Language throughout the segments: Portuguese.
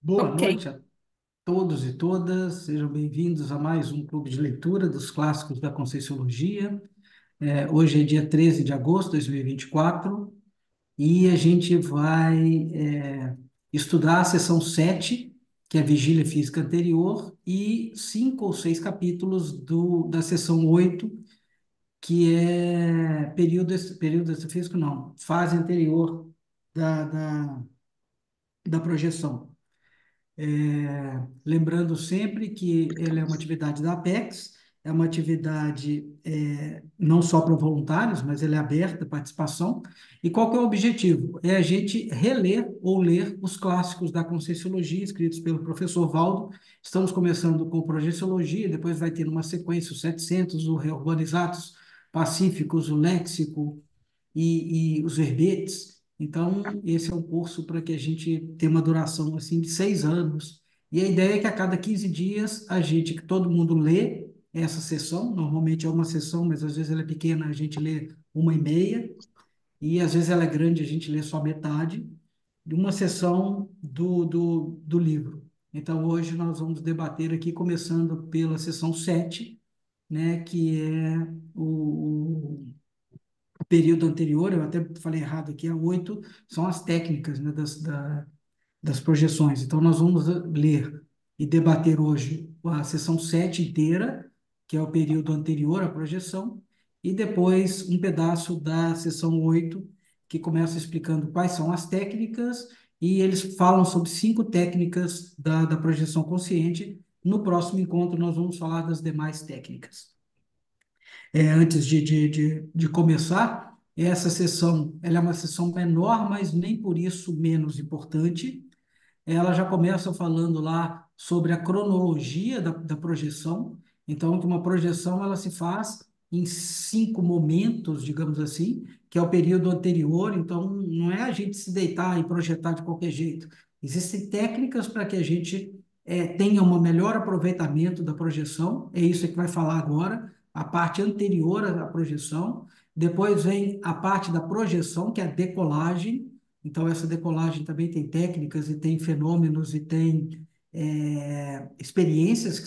Boa Ok. noite a todos e todas, sejam bem-vindos a mais um clube de leitura dos clássicos da Conscienciologia. Hoje é dia 13 de agosto de 2024 e a gente vai estudar a sessão 7, que é a Vigília Física Anterior, e 5 ou 6 capítulos da sessão 8, que é período extrafísico, não, fase anterior da, da, da projeção. Lembrando sempre que ele é uma atividade da Apex, é uma atividade não só para voluntários, mas ele é aberta à participação. E qual que é o objetivo? É a gente reler ou ler os clássicos da Conscienciologia, escritos pelo professor Valdo. Estamos começando com Projeciologia, depois vai ter uma sequência os 700, o Reorganizados Pacíficos, o Léxico, e os verbetes. Então, esse é um curso para que a gente tenha uma duração assim de 6 anos. E a ideia é que a cada 15 dias que todo mundo lê essa sessão. Normalmente é uma sessão, mas às vezes ela é pequena, a gente lê uma e meia, e às vezes ela é grande, a gente lê só metade de uma sessão do livro. Então, hoje nós vamos debater aqui, começando pela sessão 7, né, que é o período anterior. Eu até falei errado aqui, a 8 são as técnicas, né, das projeções. Então, nós vamos ler e debater hoje a sessão 7 inteira, que é o período anterior à projeção, e depois um pedaço da sessão 8, que começa explicando quais são as técnicas, e eles falam sobre 5 técnicas da projeção consciente. No próximo encontro, nós vamos falar das demais técnicas. Antes de começar, essa sessão, ela é uma sessão menor, mas nem por isso menos importante. Ela já começa falando lá sobre a cronologia da projeção. Então, que uma projeção ela se faz em 5 momentos, digamos assim, que é o período anterior. Então, não é a gente se deitar e projetar de qualquer jeito. Existem técnicas para que a gente tenha um melhor aproveitamento da projeção. É isso que vai falar agora, a parte anterior à projeção. Depois vem a parte da projeção, que é a decolagem. Então, essa decolagem também tem técnicas e tem fenômenos e tem experiências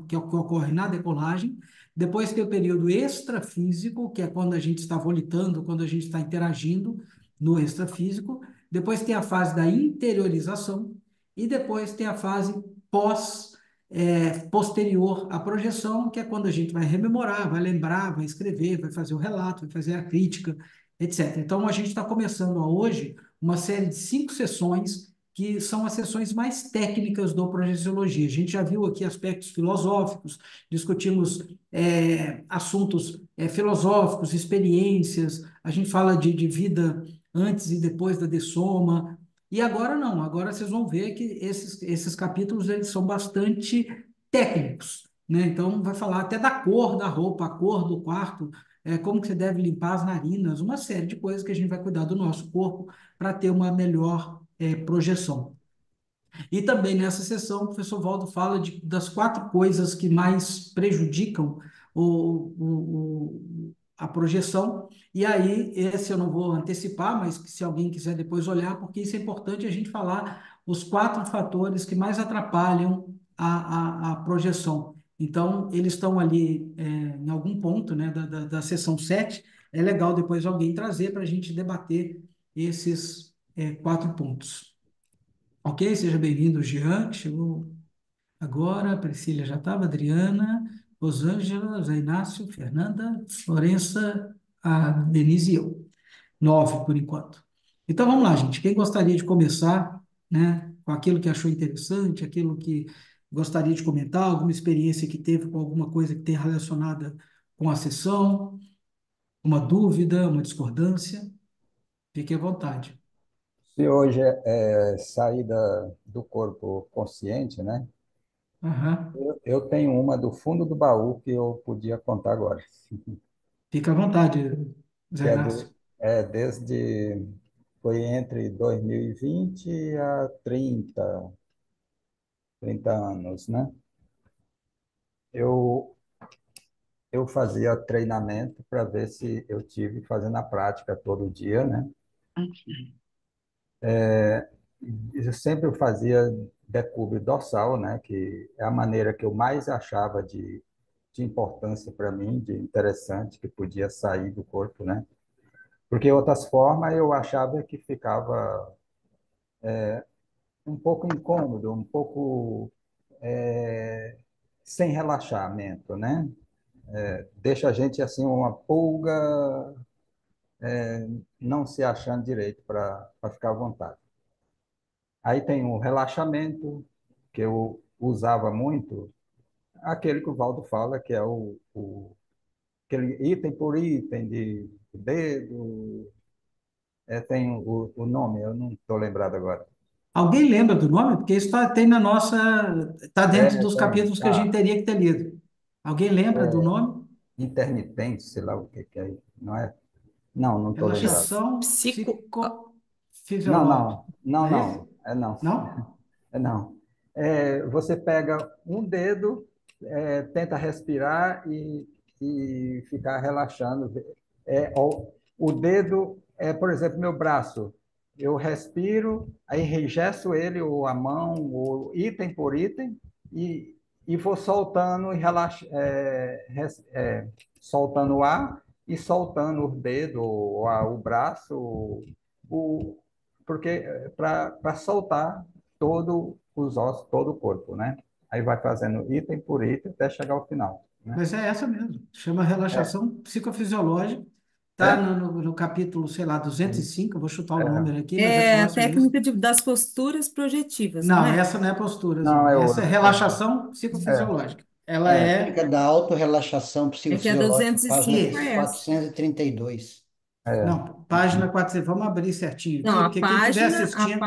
que ocorrem na decolagem. Depois tem o período extrafísico, que é quando a gente está volitando, quando a gente está interagindo no extrafísico. Depois tem a fase da interiorização e depois tem a fase posterior à projeção, que é quando a gente vai rememorar, vai lembrar, vai escrever, vai fazer o relato, vai fazer a crítica, etc. Então, a gente está começando hoje uma série de 5 sessões que são as sessões mais técnicas do Projeciologia. A gente já viu aqui aspectos filosóficos, discutimos assuntos filosóficos, experiências, a gente fala de vida antes e depois da dessoma, e agora não, agora vocês vão ver que esses capítulos eles são bastante técnicos, né? Então, vai falar até da cor da roupa, a cor do quarto, como que você deve limpar as narinas, uma série de coisas que a gente vai cuidar do nosso corpo para ter uma melhor projeção. E também nessa sessão, o professor Valdo fala das 4 coisas que mais prejudicam a projeção. E aí, esse eu não vou antecipar, mas se alguém quiser depois olhar, porque isso é importante a gente falar os 4 fatores que mais atrapalham a projeção. Então, eles estão ali em algum ponto, né, da sessão 7. É legal depois alguém trazer para a gente debater esses 4 pontos. Ok? Seja bem-vindo, Jean, que chegou agora. A Priscila já estava, Adriana, Rosângela, Zé Inácio, Fernanda, Florença, a Denise e eu. 9 por enquanto. Então vamos lá, gente. Quem gostaria de começar, né, com aquilo que achou interessante, aquilo que gostaria de comentar, alguma experiência que teve com alguma coisa que tenha relacionada com a sessão, uma dúvida, uma discordância, fique à vontade. Se hoje é saída do corpo consciente, né? Aham. Eu tenho uma do fundo do baú que eu podia contar agora, Fique à vontade, Zé que Inácio. desde foi entre 2020 a 30 anos, né? Eu eu fazia treinamento para ver se eu tive fazendo a prática todo dia, né? Eu sempre fazia decúbito dorsal, né? Que é a maneira que eu mais achava de importância para mim, de interessante, que podia sair do corpo, né? Porque outras formas eu achava que ficava um pouco incômodo, um pouco sem relaxamento, né? Deixa a gente assim uma pulga, não se achando direito para ficar à vontade. Aí tem o relaxamento, que eu usava muito, aquele que o Valdo fala, que é aquele item por item de dedo, tem o nome, eu não estou lembrado agora. Alguém lembra do nome? Porque isso tem na nossa, está dentro dos Tem, capítulos que a gente tá, teria que ter lido. Alguém lembra do nome? intermitente, sei lá o que que é, não é? Não, não estou lembrado. Relaxação Psico. Não, psicofisiológica. não, não, Não é esse? não, não. Não? Não. Você pega um dedo, tenta respirar e ficar relaxando. O dedo, por exemplo, meu braço. Eu respiro, aí regesto ele, ou a mão, ou item por item, e vou soltando e soltando o ar e soltando o dedo, o braço, o, porque para soltar todo os ossos, todo o corpo, né? Aí vai fazendo item por item até chegar ao final, né? Mas é essa mesmo. Chama relaxação psicofisiológica. Está É? no capítulo, sei lá, 205. Eu vou chutar o É. número aqui, mas é É a próximo disso. técnica das posturas projetivas, não Não, é? essa não é posturas, Não, não. é Essa é outra. relaxação É, psicofisiológica. Ela é, é Técnica da autorrelaxação É que a psicofisiológica, página 205 é isso. essa. 432. é. Não, página 400. Vamos abrir certinho Não, aqui, porque quem estiver assistindo.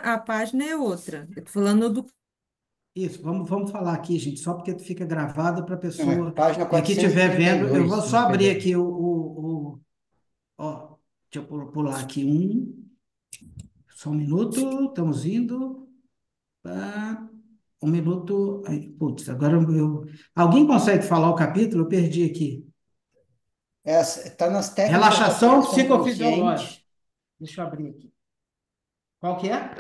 a página é outra. Eu tô falando do. Isso, vamos falar aqui, gente, só porque fica gravado para a Não, é pessoa página que estiver vendo. Eu vou 432 só no abrir PDF. aqui ó, deixa eu pular aqui só um minuto, estamos indo. Pá, um minuto. Ai, putz, agora alguém consegue falar o capítulo? Eu perdi aqui. Está nas técnicas da Relaxação projeção consciente. psicofisiológica. Deixa eu abrir aqui. Qual que é?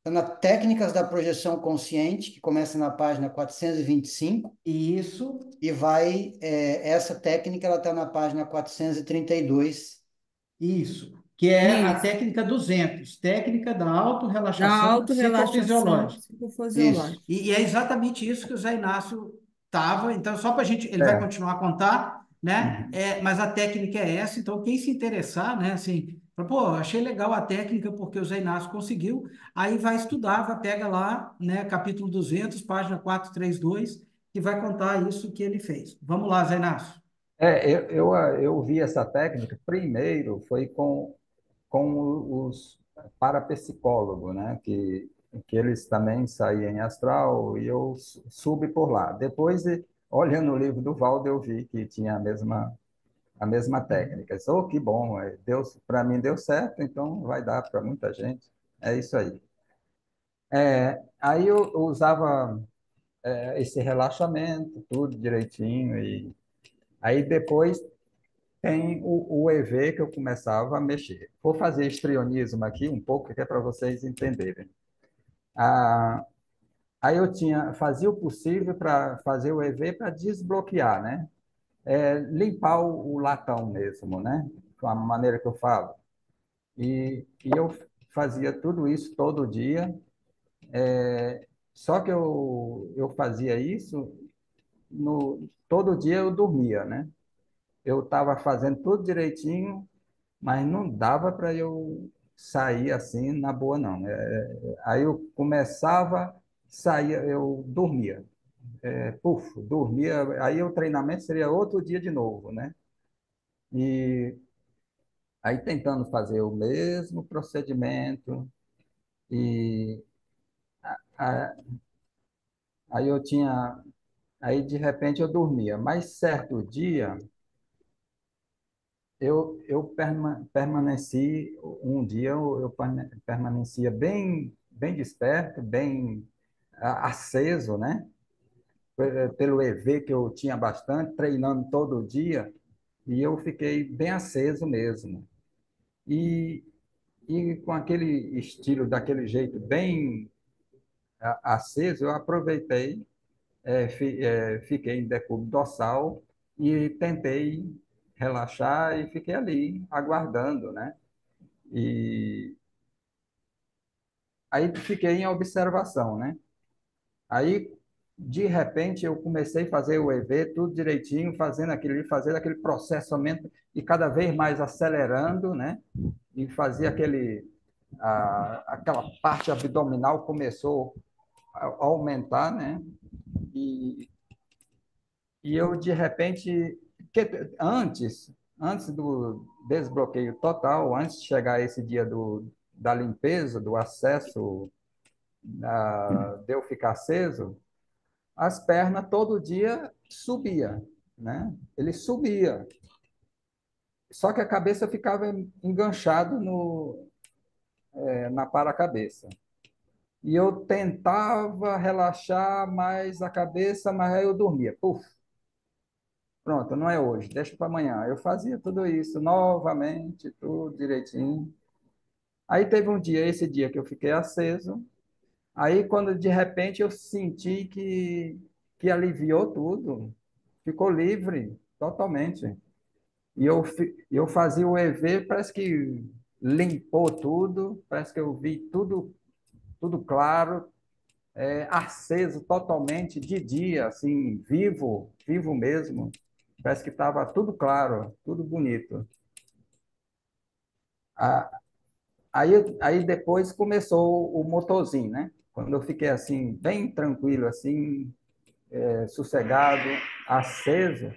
Está nas técnicas da projeção consciente, que começa na página 425 Isso, e vai, essa técnica ela está na página 432. isso. Que é a Isso, técnica 200, técnica da da autorrelaxação autorrelaxação psicofisiológica. Isso. psicofisiológica. E é exatamente isso que o Zé Inácio estava. Então, só para a gente, ele vai É. continuar a contar, né? Uhum. Mas a técnica é essa. Então, quem se interessar, né? Assim, fala, pô, achei legal a técnica porque o Zé Inácio conseguiu. Aí vai estudar, pega lá, né? Capítulo 200, página 432, que vai contar isso que ele fez. Vamos lá, Zé Inácio. Eu vi essa técnica primeiro, foi com os parapsicólogos, né? Que eles também saíam em astral e eu subi por lá. Depois, olhando o livro do Valdo, eu vi que tinha a mesma técnica. Disse, oh, que bom, para mim deu certo, então vai dar para muita gente. É isso aí. Aí eu usava esse relaxamento, tudo direitinho, e aí depois tem o EV que eu começava a mexer. Vou fazer histrionismo aqui um pouco, que é para vocês entenderem. Ah, aí fazia o possível para fazer o EV para desbloquear, né? Limpar o latão mesmo, né? Com a maneira que eu falo. E eu fazia tudo isso todo dia, só que eu fazia isso, todo dia eu dormia, né? Eu estava fazendo tudo direitinho, mas não dava para eu sair assim na boa, não. Aí eu começava, saía, eu dormia. Dormia. Aí o treinamento seria outro dia de novo, né? E aí tentando fazer o mesmo procedimento, e a- aí eu tinha, aí de repente eu dormia. Mas certo dia, eu permaneci, um dia eu permanecia bem, bem desperto, bem aceso, né? Pelo EV que eu tinha bastante, treinando todo dia, e eu fiquei bem aceso mesmo. E, e com aquele estilo, daquele jeito bem aceso, eu aproveitei, fiquei em decúbito dorsal e tentei relaxar e fiquei ali aguardando, né? E aí fiquei em observação, né? Aí, de repente, eu comecei a fazer o EV, tudo direitinho, fazendo aquele processamento e cada vez mais acelerando, né? E fazia aquela parte abdominal começou a aumentar, né? E, e eu, de repente, antes do desbloqueio total, antes de chegar esse dia da limpeza, do acesso, de eu ficar aceso, as pernas todo dia subia, né? Ele subia. Só que a cabeça ficava enganchado na para-cabeça. E eu tentava relaxar mais a cabeça, mas aí eu dormia. Puf, pronto, não é hoje, deixa para amanhã. Eu fazia tudo isso novamente, tudo direitinho. Aí teve um dia, esse dia que eu fiquei aceso. Aí quando de repente eu senti que aliviou tudo, ficou livre totalmente. E eu fazia o EV, parece que limpou tudo, parece que eu vi tudo claro, aceso totalmente de dia, assim, vivo, vivo mesmo. Parece que estava tudo claro, tudo bonito. Ah, aí depois começou o motorzinho, né? Quando eu fiquei assim, bem tranquilo, assim, sossegado, aceso,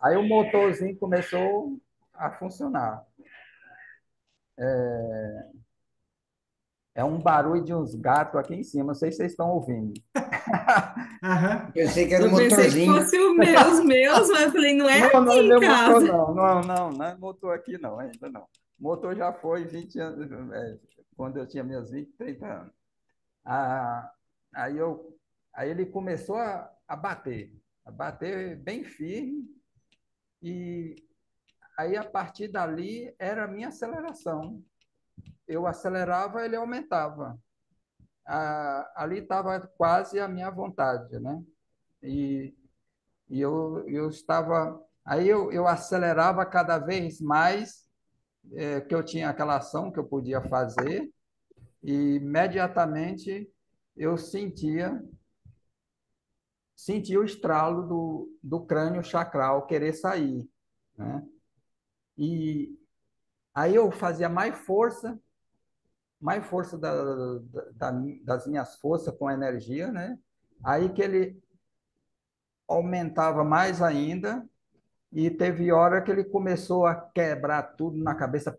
aí o motorzinho começou a funcionar. É um barulho de uns gatos aqui em cima, não sei se vocês estão ouvindo. Aham. Pensei que era o Eu pensei que motorzinho. fosse os meus, mas eu falei, não é Não, aqui não é em meu motor, casa. não. Não, não, não é motor aqui, não, ainda não. Motor já foi 20 anos, quando eu tinha meus 20, 30 anos. Ah, aí, aí ele começou a bater bem firme, e aí a partir dali era a minha aceleração. Eu acelerava, ele aumentava. Ali estava quase a minha vontade, né? E, eu estava. Aí eu acelerava cada vez mais, que eu tinha aquela ação que eu podia fazer, e imediatamente eu sentia o estralo do crânio chacral querer sair, né? E aí eu fazia mais força das minhas forças com energia, né? Aí que ele aumentava mais ainda, e teve hora que ele começou a quebrar tudo na cabeça.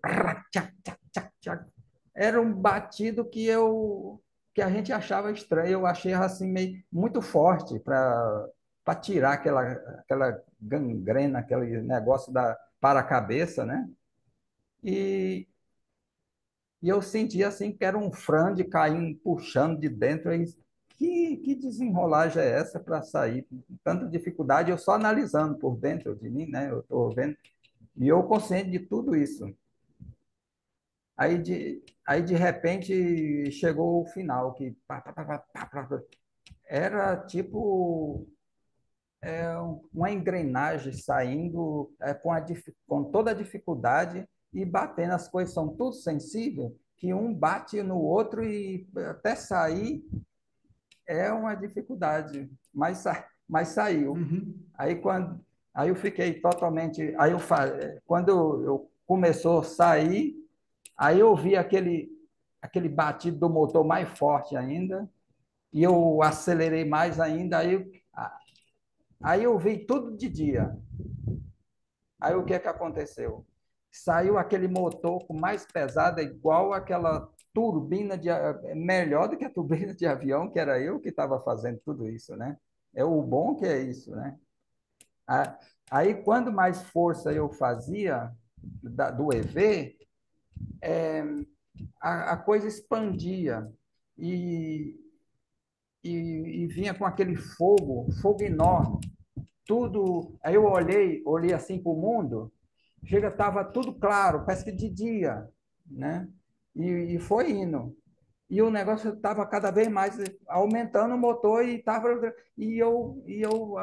Era um batido que a gente achava estranho. Eu achei assim meio muito forte para tirar aquela gangrena, aquele negócio para a cabeça, né? E, e eu sentia assim que era um frande caindo, puxando de dentro. Que desenrolagem é essa para sair? Tanta dificuldade, eu só analisando por dentro de mim, né? Eu estou vendo, e eu consciente de tudo isso. Aí de repente chegou o final, que era tipo uma engrenagem saindo, com toda a dificuldade e batendo. As coisas são tudo sensíveis, que um bate no outro e até sair é uma dificuldade, mas saiu. Uhum. Aí eu fiquei totalmente. Quando eu começou a sair, aí eu vi aquele batido do motor mais forte ainda, e eu acelerei mais ainda. Aí eu vi tudo de dia. Aí o que é que aconteceu? Saiu aquele motor com mais pesada, igual aquela turbina melhor do que a turbina de avião, que era eu que estava fazendo tudo isso, né? É o bom que é isso, né? Ah, aí, quando mais força eu fazia do EV, a coisa expandia e, e vinha com aquele fogo enorme. Tudo. Aí eu olhei assim para o mundo, chega, estava tudo claro, parece que de dia, né? E foi indo. e o negócio estava cada vez mais aumentando o motor e eu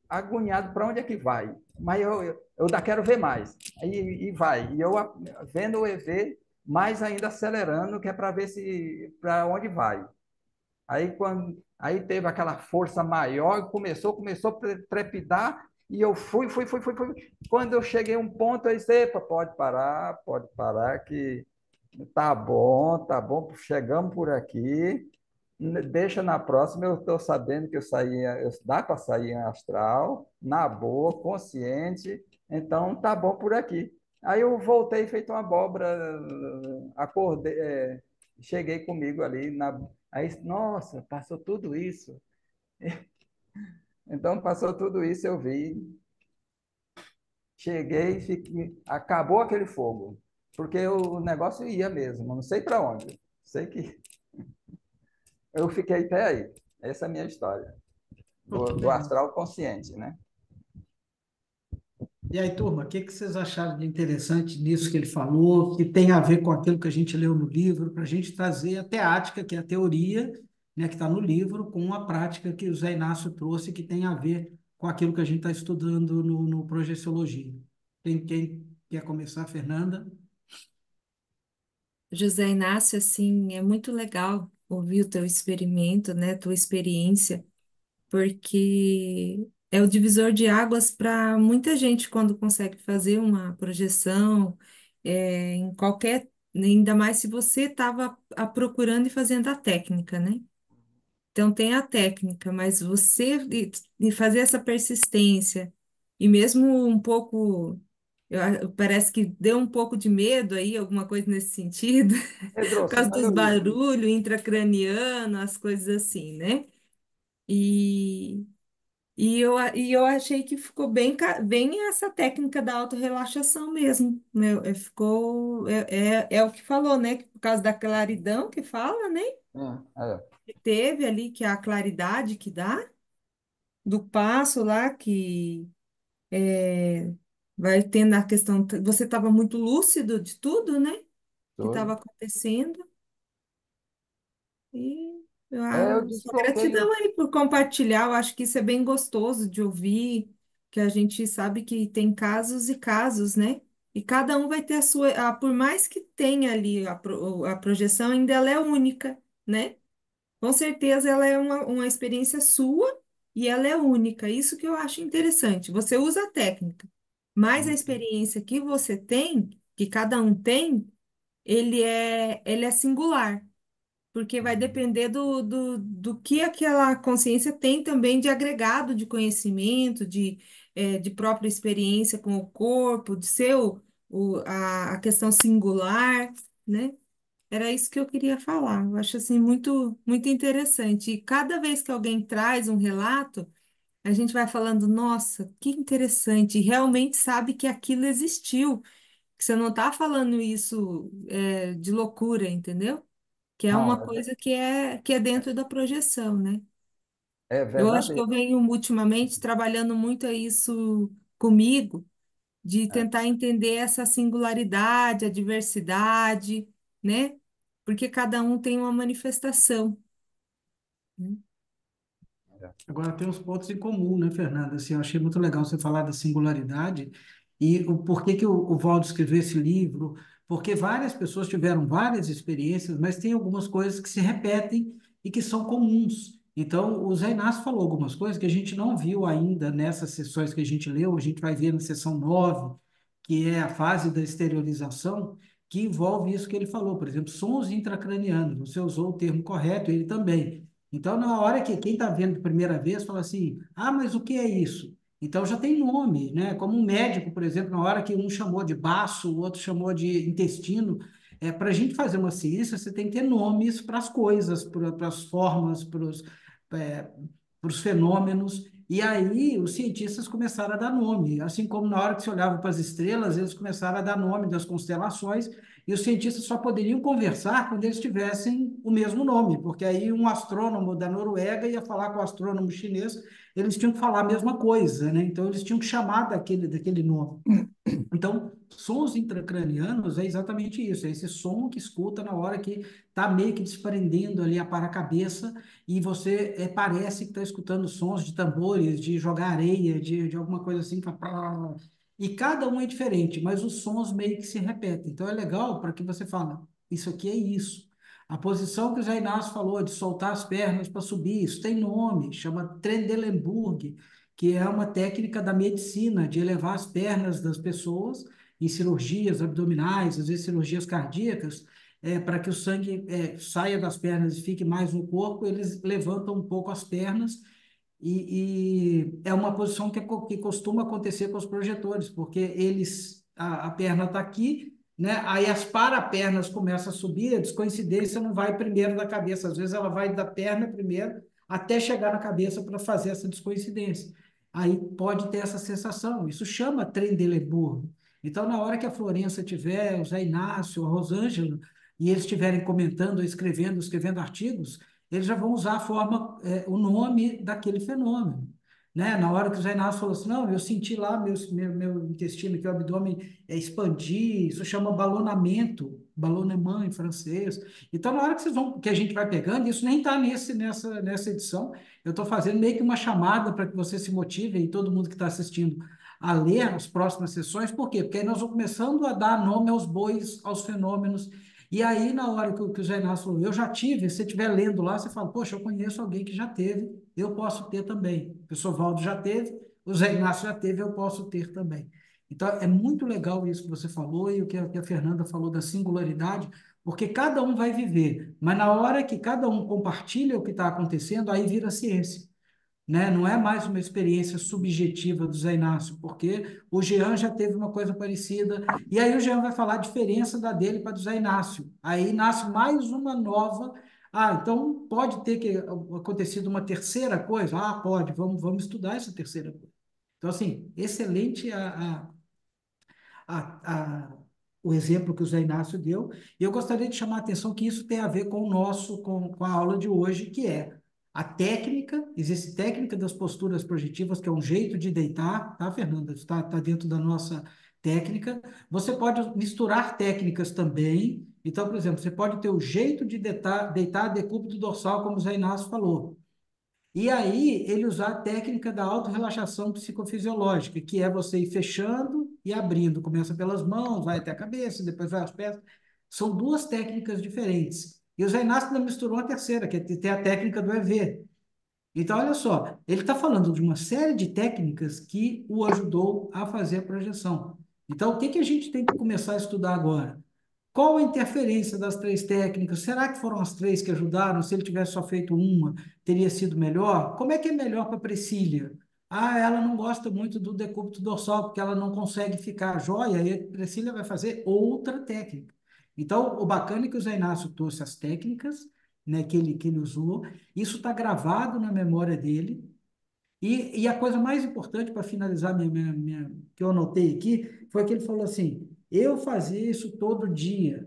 agoniado para onde é que vai? Mas eu ainda quero ver mais. E vai. E eu vendo o EV, mais ainda acelerando, que é para ver se para onde vai. Aí teve aquela força maior, começou a trepidar, e eu fui. Quando eu cheguei a um ponto, eu disse, epa, pode parar, que tá bom, chegamos por aqui, deixa na próxima, eu estou sabendo que dá para sair em astral, na boa, consciente, então tá bom por aqui. Aí eu voltei feito uma abóbora, acordei, cheguei comigo ali, aí, nossa, passou tudo isso. Então passou tudo isso, eu vi, cheguei, acabou aquele fogo, porque o negócio ia mesmo, não sei para onde, sei que eu fiquei até aí. Essa é a minha história, Pô, que do legal. astral consciente, né? E aí, turma, o que que vocês acharam de interessante nisso que ele falou, que tem a ver com aquilo que a gente leu no livro, para a gente trazer a teática, que é a teoria, né, que está no livro, com a prática que o Zé Inácio trouxe, que tem a ver com aquilo que a gente está estudando no Projeciologia. Quem quer começar, Fernanda? José Inácio, assim, é muito legal ouvir o teu experimento, né, tua experiência, porque é o divisor de águas para muita gente quando consegue fazer uma projeção, em qualquer, ainda mais se você estava procurando e fazendo a técnica, né? Então tem a técnica, mas você e fazer essa persistência e mesmo um pouco, parece que deu um pouco de medo aí, alguma coisa nesse sentido, por Pedro, causa dos mas barulhos intracranianos, as coisas assim, né? E, e eu achei que ficou bem, bem essa técnica da autorrelaxação mesmo, né? Ficou, é o que falou, né? Que por causa da claridão que fala, né? Que teve ali, que é a claridade que dá, do passo lá, que é, vai tendo a questão. Você estava muito lúcido de tudo, né? Que estava foi. acontecendo. E Eu só desbloqueei gratidão o. aí por compartilhar. Eu acho que isso é bem gostoso de ouvir, que a gente sabe que tem casos e casos, né? E cada um vai ter a sua. Por mais que tenha ali a projeção, ainda ela é única, né? Com certeza ela é uma experiência sua e ela é única. Isso que eu acho interessante. Você usa a técnica, mas a experiência que você tem, que cada um tem, ele é singular, porque vai depender do que aquela consciência tem também de agregado de conhecimento, de própria experiência com o corpo, de ser a questão singular, né? Era isso que eu queria falar. Eu acho assim muito muito interessante. E cada vez que alguém traz um relato, a gente vai falando, nossa, que interessante. E realmente sabe que aquilo existiu. Que você não está falando isso de loucura, entendeu? Que é Não, uma coisa que é dentro da projeção, né? é Eu acho que eu verdadeiro. venho ultimamente trabalhando muito isso comigo de É, tentar entender essa singularidade, a diversidade, né? Porque cada um tem uma manifestação, né? é. Agora tem uns pontos em comum, né, Fernanda? Assim, eu achei muito legal você falar da singularidade e o porquê que o Valdo escreveu esse livro, porque várias pessoas tiveram várias experiências, mas tem algumas coisas que se repetem e que são comuns. Então, o Zé Inácio falou algumas coisas que a gente não viu ainda nessas sessões que a gente leu, a gente vai ver na sessão 9, que é a fase da exteriorização, que envolve isso que ele falou, por exemplo, sons intracranianos. Você usou o termo correto, ele também. Então, na hora que quem está vendo de primeira vez fala assim, ah, mas o que é isso? Então já tem nome, né? Como um médico, por exemplo, na hora que um chamou de baço, o outro chamou de intestino, para a gente fazer uma ciência, você tem que ter nomes para as coisas, para as formas, para os fenômenos. E aí os cientistas começaram a dar nome, assim como na hora que se olhava para as estrelas, eles começaram a dar nome das constelações, e os cientistas só poderiam conversar quando eles tivessem o mesmo nome, porque aí um astrônomo da Noruega ia falar com o astrônomo chinês, eles tinham que falar a mesma coisa, né? Então, eles tinham que chamar daquele nome. Então, sons intracranianos é exatamente isso, é esse som que escuta na hora que está meio que desprendendo ali a para-cabeça e você parece que está escutando sons de tambores, de jogar areia, de alguma coisa assim. E cada um é diferente, mas os sons meio que se repetem. Então, é legal para que você fale, isso aqui é isso. A posição que o Zé Inácio falou, de soltar as pernas para subir, isso tem nome, chama Trendelenburg, que é uma técnica da medicina de elevar as pernas das pessoas em cirurgias abdominais, às vezes cirurgias cardíacas, para que o sangue saia das pernas e fique mais no corpo, eles levantam um pouco as pernas e é uma posição que costuma acontecer com os projetores, porque a perna está aqui, né? Aí as parapernas começam a subir, a descoincidência não vai primeiro da cabeça, às vezes ela vai da perna primeiro até chegar na cabeça para fazer essa descoincidência. Aí pode ter essa sensação, isso chama Trendelenburg. Então, na hora que a Florença tiver, o Zé Inácio, a Rosângela, e eles estiverem comentando, escrevendo artigos, eles já vão usar a forma, o nome daquele fenômeno. Né? Na hora que o Zé Inácio falou assim, não, eu senti lá meu intestino, que o abdômen expandir, isso chama ballonamento, ballonnement em francês. Então, na hora que a gente vai pegando, isso nem está nessa edição, eu estou fazendo meio que uma chamada para que você se motive, e todo mundo que está assistindo, a ler as próximas sessões. Por quê? Porque aí nós vamos começando a dar nome aos bois, aos fenômenos. E aí, na hora que o Zé Inácio falou, eu já tive, se você estiver lendo lá, você fala, poxa, eu conheço alguém que já teve, eu posso ter também. O professor Valdo já teve, o Zé Inácio já teve, eu posso ter também. Então, é muito legal isso que você falou e o que a Fernanda falou da singularidade, porque cada um vai viver, mas na hora que cada um compartilha o que está acontecendo, aí vira ciência, né? Não é mais uma experiência subjetiva do Zé Inácio, porque o Jean já teve uma coisa parecida, e aí o Jean vai falar a diferença da dele para do Zé Inácio. Aí nasce mais uma nova. Ah, então pode ter acontecido uma terceira coisa? Ah, pode, vamos estudar essa terceira coisa. Então, assim, excelente a, o exemplo que o Zé Inácio deu, e eu gostaria de chamar a atenção que isso tem a ver com com a aula de hoje, que é a técnica, existe técnica das posturas projetivas, que é um jeito de deitar, tá, Fernanda? Está dentro da nossa técnica. Você pode misturar técnicas também. Então, por exemplo, você pode ter o jeito de deitar decúbito dorsal, como o Zé Inácio falou. E aí, ele usar a técnica da autorrelaxação psicofisiológica, que é você ir fechando e abrindo. Começa pelas mãos, vai até a cabeça, depois vai aos pés. São duas técnicas diferentes. E o Zé Inácio ainda misturou uma terceira, que é ter a técnica do EV. Então, olha só, ele está falando de uma série de técnicas que o ajudou a fazer a projeção. Então, o que que a gente tem que começar a estudar agora? Qual a interferência das três técnicas? Será que foram as três que ajudaram? Se ele tivesse só feito uma, teria sido melhor? Como é que é melhor para a Priscília? Ah, ela não gosta muito do decúbito dorsal, porque ela não consegue ficar jóia, e a Priscília vai fazer outra técnica. Então, o bacana é que o Zé Inácio trouxe as técnicas, né, que ele usou, isso está gravado na memória dele, e a coisa mais importante para finalizar que eu anotei aqui foi que ele falou assim: eu fazia isso todo dia.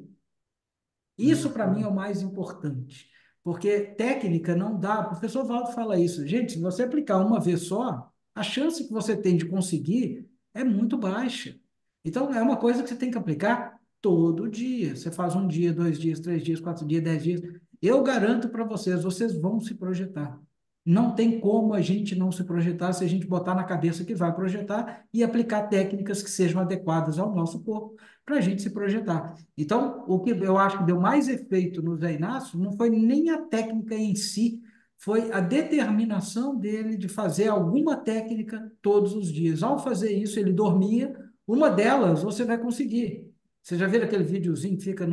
Isso para mim é o mais importante, porque técnica não dá. O professor Valdo fala isso, gente. Se você aplicar uma vez só, a chance que você tem de conseguir é muito baixa. Então, é uma coisa que você tem que aplicar todo dia. Você faz um dia, 2 dias, 3 dias, 4 dias, 10 dias. Eu garanto para vocês, vocês vão se projetar. Não tem como a gente não se projetar se a gente botar na cabeça que vai projetar e aplicar técnicas que sejam adequadas ao nosso corpo para a gente se projetar. Então, o que eu acho que deu mais efeito no Zé Inácio não foi nem a técnica em si, foi a determinação dele de fazer alguma técnica todos os dias. Ao fazer isso, ele dormia. Uma delas você vai conseguir. Você já viu aquele videozinho que fica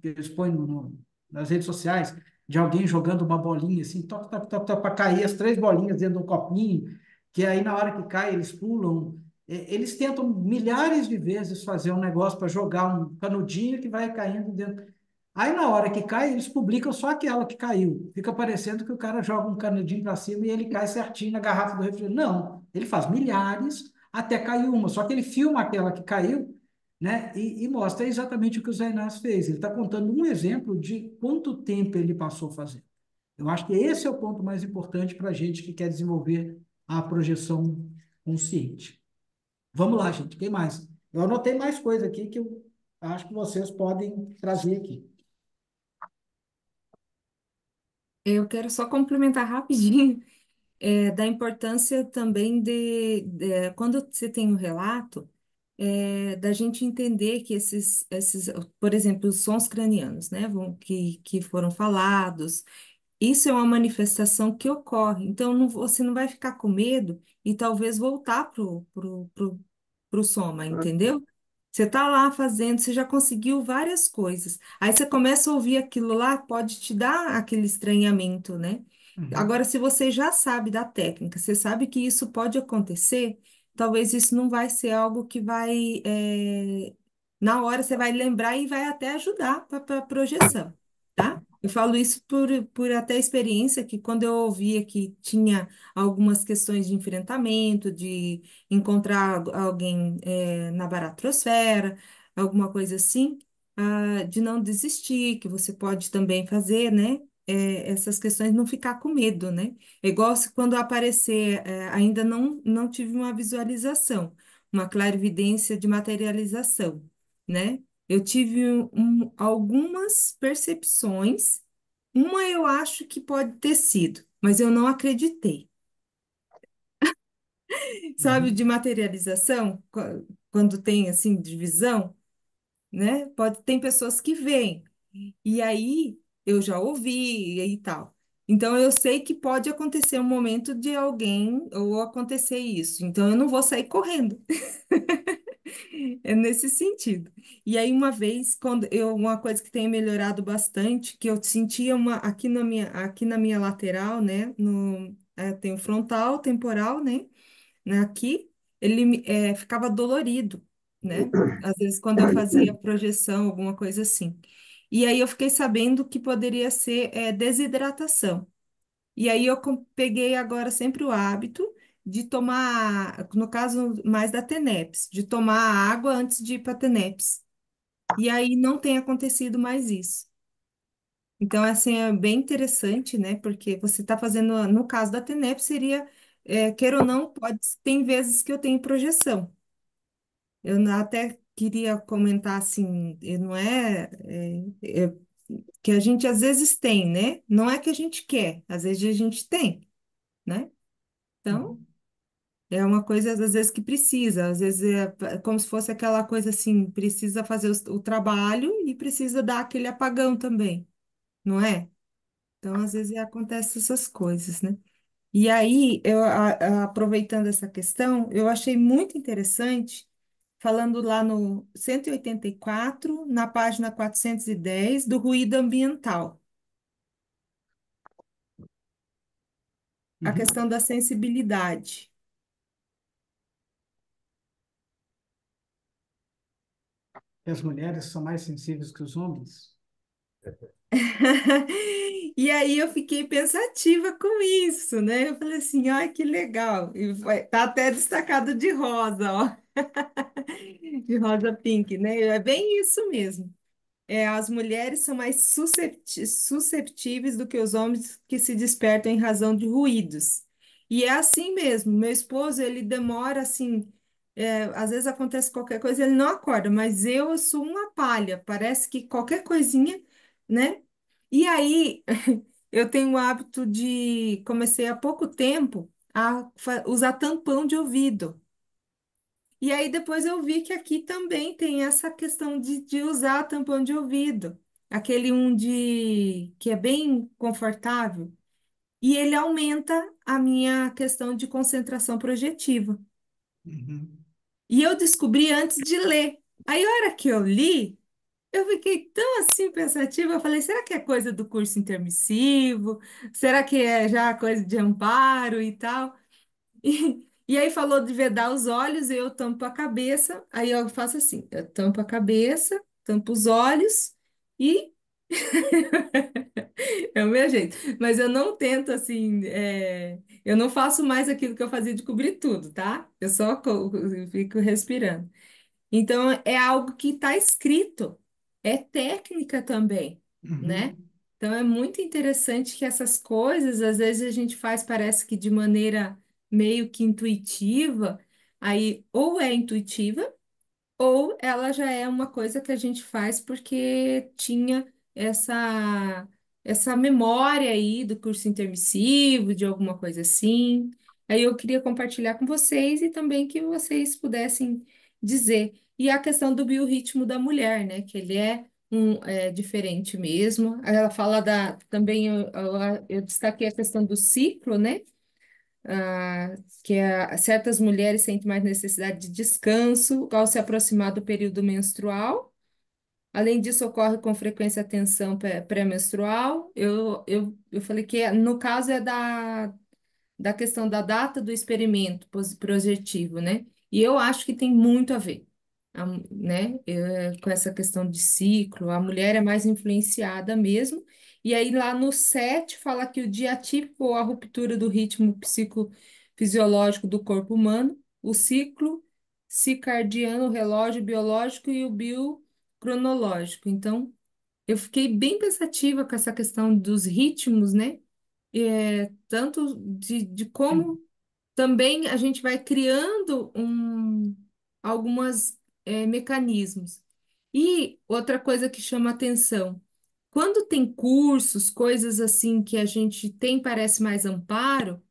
que eles põem nas redes sociais, de alguém jogando uma bolinha assim, toc, toc, toc, toc, para cair as três bolinhas dentro de um copinho, que aí na hora que cai eles pulam. Eles tentam milhares de vezes fazer um negócio para jogar um canudinho que vai caindo dentro. Aí, na hora que cai, eles publicam só aquela que caiu. Fica parecendo que o cara joga um canudinho para cima e ele cai certinho na garrafa do refrigerante. Não, ele faz milhares até cair uma. Só que ele filma aquela que caiu, né? E mostra exatamente o que o Zé Inácio fez. Ele está contando um exemplo de quanto tempo ele passou fazendo. Eu acho que esse é o ponto mais importante para a gente que quer desenvolver à projeção consciente. Vamos lá, gente. Quem mais? Eu anotei mais coisa aqui que eu acho que vocês podem trazer aqui. Eu quero só complementar rapidinho, da importância também quando você tem um relato, da gente entender que por exemplo, os sons cranianos, né, que foram falados, isso é uma manifestação que ocorre. Então, você não vai ficar com medo e talvez voltar pro soma, entendeu? Você está lá fazendo, você já conseguiu várias coisas. Aí você começa a ouvir aquilo lá, pode te dar aquele estranhamento, né? Agora, Uhum. se você já sabe da técnica, você sabe que isso pode acontecer, talvez isso não vai ser algo que vai, na hora você vai lembrar e vai até ajudar para a projeção, tá? Eu falo isso por até experiência, que quando eu ouvia que tinha algumas questões de enfrentamento, de encontrar alguém na baratrosfera, alguma coisa assim, de não desistir, que você pode também fazer, né? Essas questões não ficar com medo, né? É igual se quando aparecer, ainda não tive uma visualização, uma clarividência de materialização, né? Eu tive algumas percepções, uma eu acho que pode ter sido, mas eu não acreditei. Sabe, de Uhum. materialização, quando tem assim divisão, né? Tem pessoas que veem, e aí eu já ouvi e tal. Então eu sei que pode acontecer um momento de alguém ou acontecer isso. Então eu não vou sair correndo. É nesse sentido. E aí, uma vez, uma coisa que tem melhorado bastante, que eu sentia aqui na minha lateral, né? Tem o frontal, temporal, né, aqui, ficava dolorido, né? Às vezes, quando eu fazia projeção, alguma coisa assim. E aí, eu fiquei sabendo que poderia ser, desidratação. E aí, eu peguei agora sempre o hábito de tomar, no caso mais da TENEPS, de tomar água antes de ir para a TENEPS. E aí, não tem acontecido mais isso. Então, assim, é bem interessante, né? Porque você está fazendo, no caso da TENEP, seria, queira ou não, tem vezes que eu tenho projeção. Até queria comentar assim, não que a gente às vezes tem, né? Não é que a gente quer, às vezes a gente tem, né? Então, Uhum. é uma coisa às vezes que precisa, às vezes é como se fosse aquela coisa assim, precisa fazer o trabalho e precisa dar aquele apagão também, não é? Então, às vezes acontecem essas coisas, né? E aí, aproveitando essa questão, eu achei muito interessante, falando lá no 184, na página 410, do ruído ambiental, a Uhum. questão da sensibilidade. Que as mulheres são mais sensíveis que os homens. E aí eu fiquei pensativa com isso, né? Eu falei assim, ai, que legal. E tá até destacado de rosa, ó, de rosa pink, né? É bem isso mesmo. As mulheres são mais susceptíveis do que os homens que se despertam em razão de ruídos. E é assim mesmo. Meu esposo, ele demora assim, às vezes acontece qualquer coisa, ele não acorda, mas eu sou uma palha. Parece que qualquer coisinha, né? E aí, eu tenho o hábito comecei há pouco tempo a usar tampão de ouvido. E aí depois eu vi que aqui também tem essa questão de usar tampão de ouvido, aquele que é bem confortável, e ele aumenta a minha questão de concentração projetiva. Uhum. E eu descobri antes de ler. Aí, a hora que eu li, eu fiquei tão assim pensativa, eu falei, será que é coisa do curso intermissivo? Será que é já coisa de amparo e tal? E aí falou de vedar os olhos, eu tampo a cabeça, aí eu faço assim, eu tampo a cabeça, tampo os olhos e é o meu jeito. Mas eu não tento assim, eu não faço mais aquilo que eu fazia de cobrir tudo, tá? Eu só eu fico respirando. Então é algo que está escrito, é técnica também, né? Uhum. Então é muito interessante que essas coisas, às vezes a gente faz, parece que de maneira meio que intuitiva, aí ou é intuitiva, ou ela já é uma coisa que a gente faz porque tinha essa memória aí do curso intermissivo, de alguma coisa assim. Aí eu queria compartilhar com vocês e também que vocês pudessem dizer. E a questão do biorritmo da mulher, né? Que ele é diferente mesmo. Aí ela fala também eu destaquei a questão do ciclo, né? ah, certas mulheres sentem mais necessidade de descanso ao se aproximar do período menstrual. Além disso, ocorre com frequência a tensão pré-menstrual. Eu falei que no caso é da questão da data do experimento projetivo, né? E eu acho que tem muito a ver, né? Com essa questão de ciclo, a mulher é mais influenciada mesmo. E aí lá no 7 fala que o dia atípico ou a ruptura do ritmo psicofisiológico do corpo humano, o ciclo circadiano, o relógio biológico e o biocronológico. Então, eu fiquei bem pensativa com essa questão dos ritmos, né? Tanto de como também a gente vai criando algumas mecanismos. E outra coisa que chama atenção, quando tem cursos, coisas assim que a gente tem, parece mais amparo,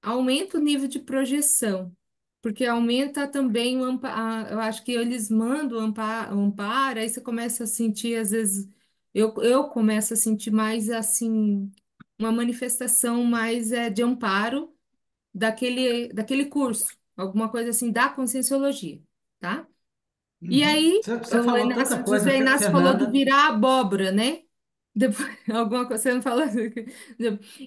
aumenta o nível de projeção, porque aumenta também eu acho que eles mandam o amparo, aí você começa a sentir, às vezes, eu começo a sentir mais assim, uma manifestação mais de amparo daquele curso, alguma coisa assim da Conscienciologia, tá? E Uhum. aí, Você falou tanta coisa, José Inácio falou do Fernanda. virar abóbora, né? Depois, alguma coisa, você não falou?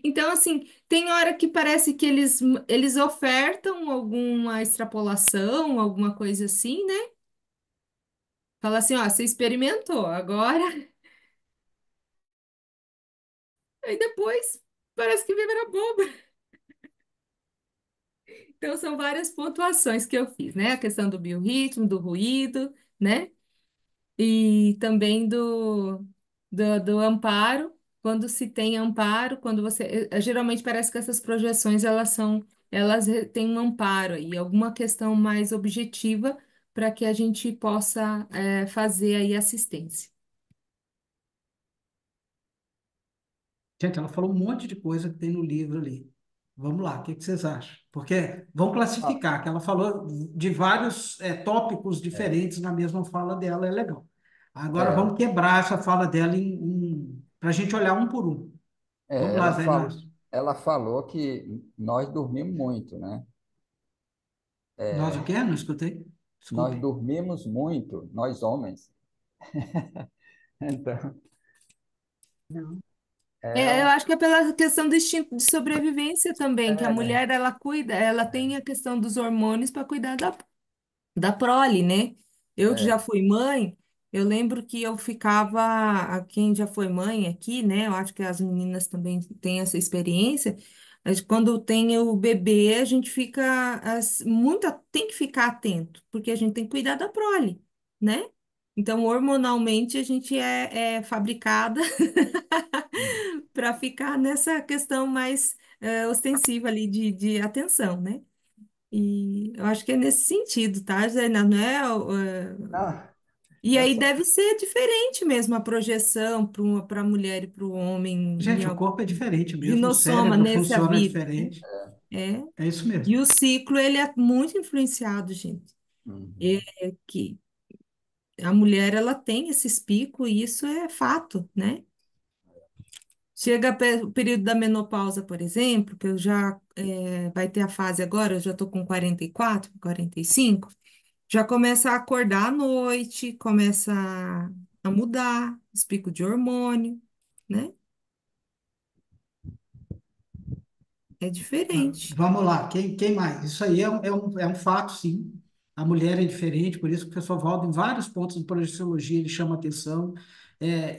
Então, assim, tem hora que parece que eles ofertam alguma extrapolação, alguma coisa assim, né? Fala assim, ó, você experimentou, agora. Aí depois parece que vira abóbora. Então, são várias pontuações que eu fiz, né? A questão do biorritmo, do ruído, né? E também do amparo, quando se tem amparo, quando geralmente parece que essas projeções, elas têm um amparo aí, alguma questão mais objetiva para que a gente possa fazer aí assistência. Gente, ela falou um monte de coisa que tem no livro ali. Vamos lá, o que que vocês acham? Porque vamos Ah, classificar, que ela falou de vários tópicos é, diferentes na mesma fala dela, é legal. Agora é, vamos quebrar essa fala dela para a gente olhar um por um. Vamos lá, Zé Inácio. ela falou que nós dormimos muito, né? Nós o quê? Não escutei? Nós Desculpe. dormimos muito, nós homens. Então, Não. Eu é, acho que é pela questão do instinto de sobrevivência também, que a é, mulher, ela cuida, ela tem a questão dos hormônios para cuidar da prole, né? Eu que já é, fui mãe, eu lembro que eu ficava, quem já foi mãe aqui, né? Eu acho que as meninas também têm essa experiência. Quando tem o bebê, a gente fica tem que ficar atento, porque a gente tem que cuidar da prole, né? Então, hormonalmente, a gente é fabricada para ficar nessa questão mais ostensiva ali de atenção, né? E eu acho que é nesse sentido, tá, Jaina? Não não, e é aí só, deve ser diferente mesmo a projeção para a mulher e para o homem em Gente, o algum corpo é diferente mesmo, o ginossoma cérebro nessa funciona vida, né? diferente. É. É isso mesmo. E o ciclo, ele é muito influenciado, gente. uhum, Que a mulher, ela tem esses picos e isso é fato, né? Chega o período da menopausa, por exemplo, que eu já vai ter a fase agora, eu já estou com 44, 45. Já começa a acordar à noite, começa a mudar os picos de hormônio, né? É diferente. Vamos lá, quem mais? Isso aí é um fato, sim. A mulher é diferente, por isso que o professor Valdo, em vários pontos de projeciologia, ele chama atenção.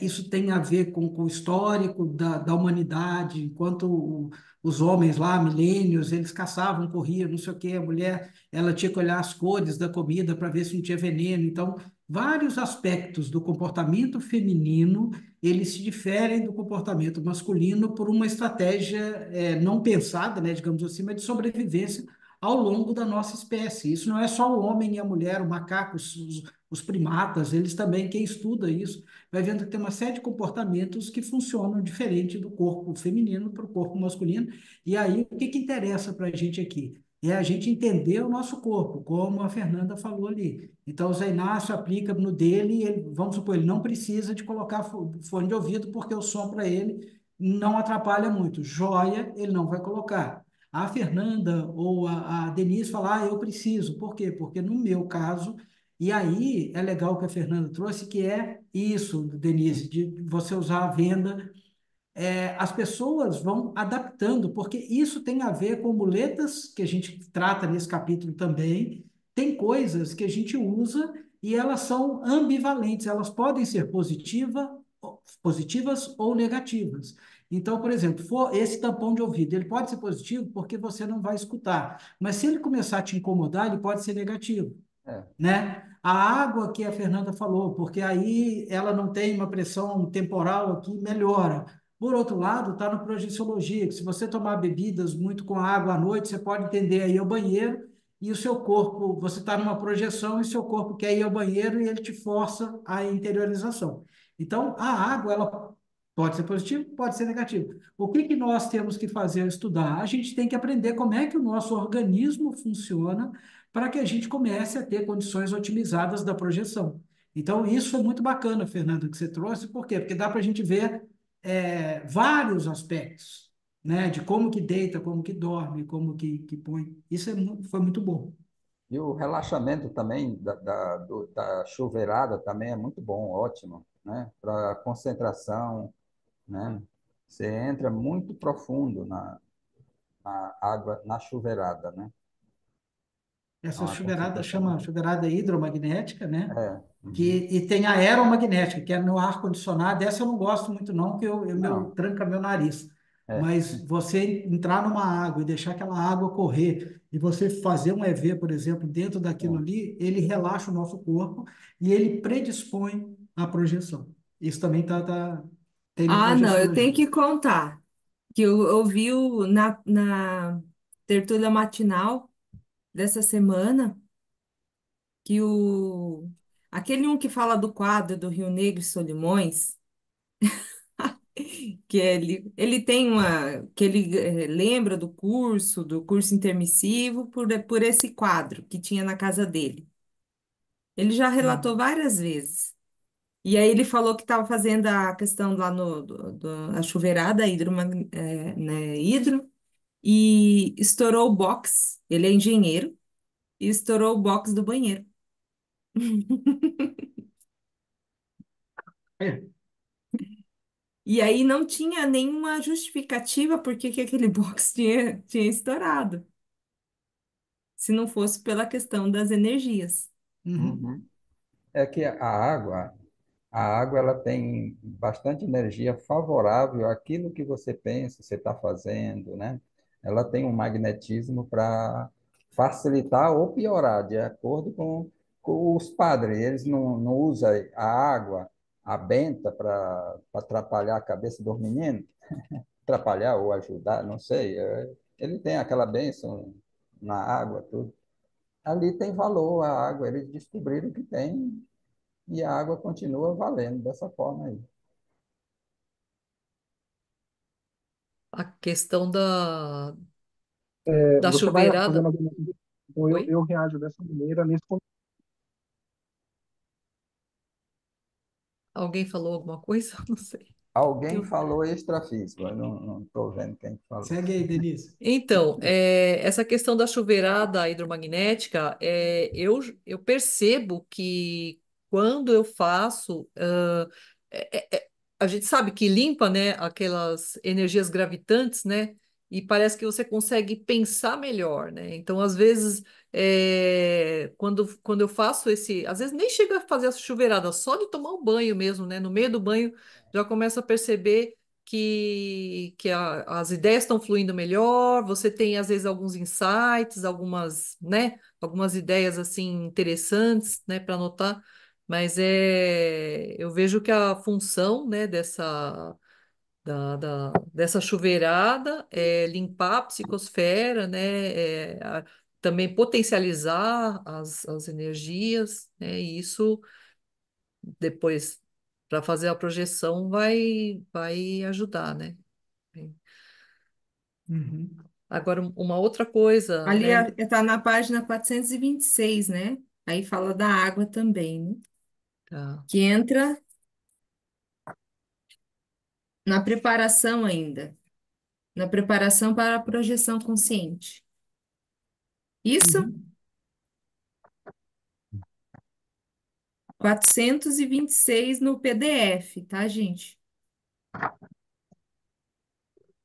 Isso tem a ver com o histórico da humanidade, enquanto os homens lá, milênios, eles caçavam, corriam, não sei o quê. A mulher, ela tinha que olhar as cores da comida para ver se não tinha veneno. Então, vários aspectos do comportamento feminino, eles se diferem do comportamento masculino por uma estratégia não pensada, né, digamos assim, mas de sobrevivência ao longo da nossa espécie. Isso não é só o homem e a mulher, o macaco, os primatas, eles também, quem estuda isso, vai vendo que tem uma série de comportamentos que funcionam diferente do corpo feminino para o corpo masculino. E aí, o que que interessa para a gente aqui? É a gente entender o nosso corpo, como a Fernanda falou ali. Então, o Zé Inácio aplica no dele, vamos supor, ele não precisa de colocar fone de ouvido, porque o som para ele não atrapalha muito. Joia, ele não vai colocar. A Fernanda ou a Denise falar, eu preciso. Por quê? Porque no meu caso, e aí é legal o que a Fernanda trouxe, que é isso, Denise, de você usar a venda, as pessoas vão adaptando, porque isso tem a ver com muletas, que a gente trata nesse capítulo também. Tem coisas que a gente usa e elas são ambivalentes, elas podem ser positivas ou negativas. Então, por exemplo, esse tampão de ouvido, ele pode ser positivo porque você não vai escutar, mas se ele começar a te incomodar, ele pode ser negativo, É. né? A água que a Fernanda falou, porque aí ela não tem uma pressão temporal aqui, melhora. Por outro lado, está no projeciologia, que se você tomar bebidas muito com água à noite, você pode tender a ir ao banheiro e o seu corpo, você está numa projeção e seu corpo quer ir ao banheiro e ele te força a interiorização. Então, a água, ela pode ser positiva, pode ser negativa. O que que nós temos que fazer ao estudar? A gente tem que aprender como é que o nosso organismo funciona para que a gente comece a ter condições otimizadas da projeção. Então, isso é muito bacana, Fernando, que você trouxe. Por quê? Porque dá para a gente ver vários aspectos, né? De como que deita, como que dorme, como que põe. Isso foi muito bom. E o relaxamento também da chuveirada também é muito bom, ótimo, né? Para concentração, né? Você entra muito profundo na água, na chuveirada, né? Essa Então, a chuveirada concentração é chama muito... chuveirada hidromagnética, né? É, uhum. E tem a aeromagnética, que é no ar-condicionado. Essa eu não gosto muito, não, porque Não, tranca meu nariz. é, Mas você entrar numa água e deixar aquela água correr, e você fazer um EV, por exemplo, dentro daquilo é. ali, ele relaxa o nosso corpo e ele predispõe à projeção. Isso também tem na Ah, não, eu tenho projeciologia. que contar que eu ouvi na tertúlia matinal dessa semana que aquele um que fala do quadro do Rio Negro e Solimões, que ele tem que ele lembra do curso intermissivo por esse quadro que tinha na casa dele. Ele já relatou Hum. várias vezes. E aí ele falou que estava fazendo a questão lá a chuveirada né, hidro, e estourou o box. Ele é engenheiro e estourou o box do banheiro. É. E aí não tinha nenhuma justificativa por que aquele box tinha estourado, se não fosse pela questão das energias. Uhum. Uhum. É que a água ela tem bastante energia favorável àquilo que você pensa, você está fazendo, né? Ela tem um magnetismo para facilitar ou piorar, de acordo com os padres. Eles não usam a água, a benta, para atrapalhar a cabeça dos meninos, atrapalhar ou ajudar, não sei. Ele tem aquela bênção na água, tudo. Ali tem valor a água, eles descobriram que tem e a água continua valendo dessa forma aí. A questão da Você vai chuveirada. fazendo alguma coisa, então Oi? eu reajo dessa maneira nesse Alguém falou alguma coisa? Não sei. Alguém Eu- falou extrafísico, eu não estou vendo quem falou. Segue aí, Denise. Então, essa questão da chuveirada hidromagnética, eu percebo que quando eu faço, a gente sabe que limpa, né, aquelas energias gravitantes, né, e parece que você consegue pensar melhor, né? Então, às vezes, quando eu faço às vezes nem chega a fazer a chuveirada, só de tomar um banho mesmo, né? No meio do banho já começo a perceber que as ideias estão fluindo melhor, você tem às vezes alguns insights, algumas, né, algumas ideias assim interessantes, né, para anotar. Mas eu vejo que a função, né, dessa chuveirada é limpar a psicosfera, né, também potencializar as energias, né, e isso depois, para fazer a projeção, vai ajudar, né? Uhum. Agora, uma outra coisa, Ali né? está na página 426, né? Aí fala da água também, né? Tá. Que entra na preparação ainda, na preparação para a projeção consciente. Isso, Uhum. 426 no PDF, tá, gente?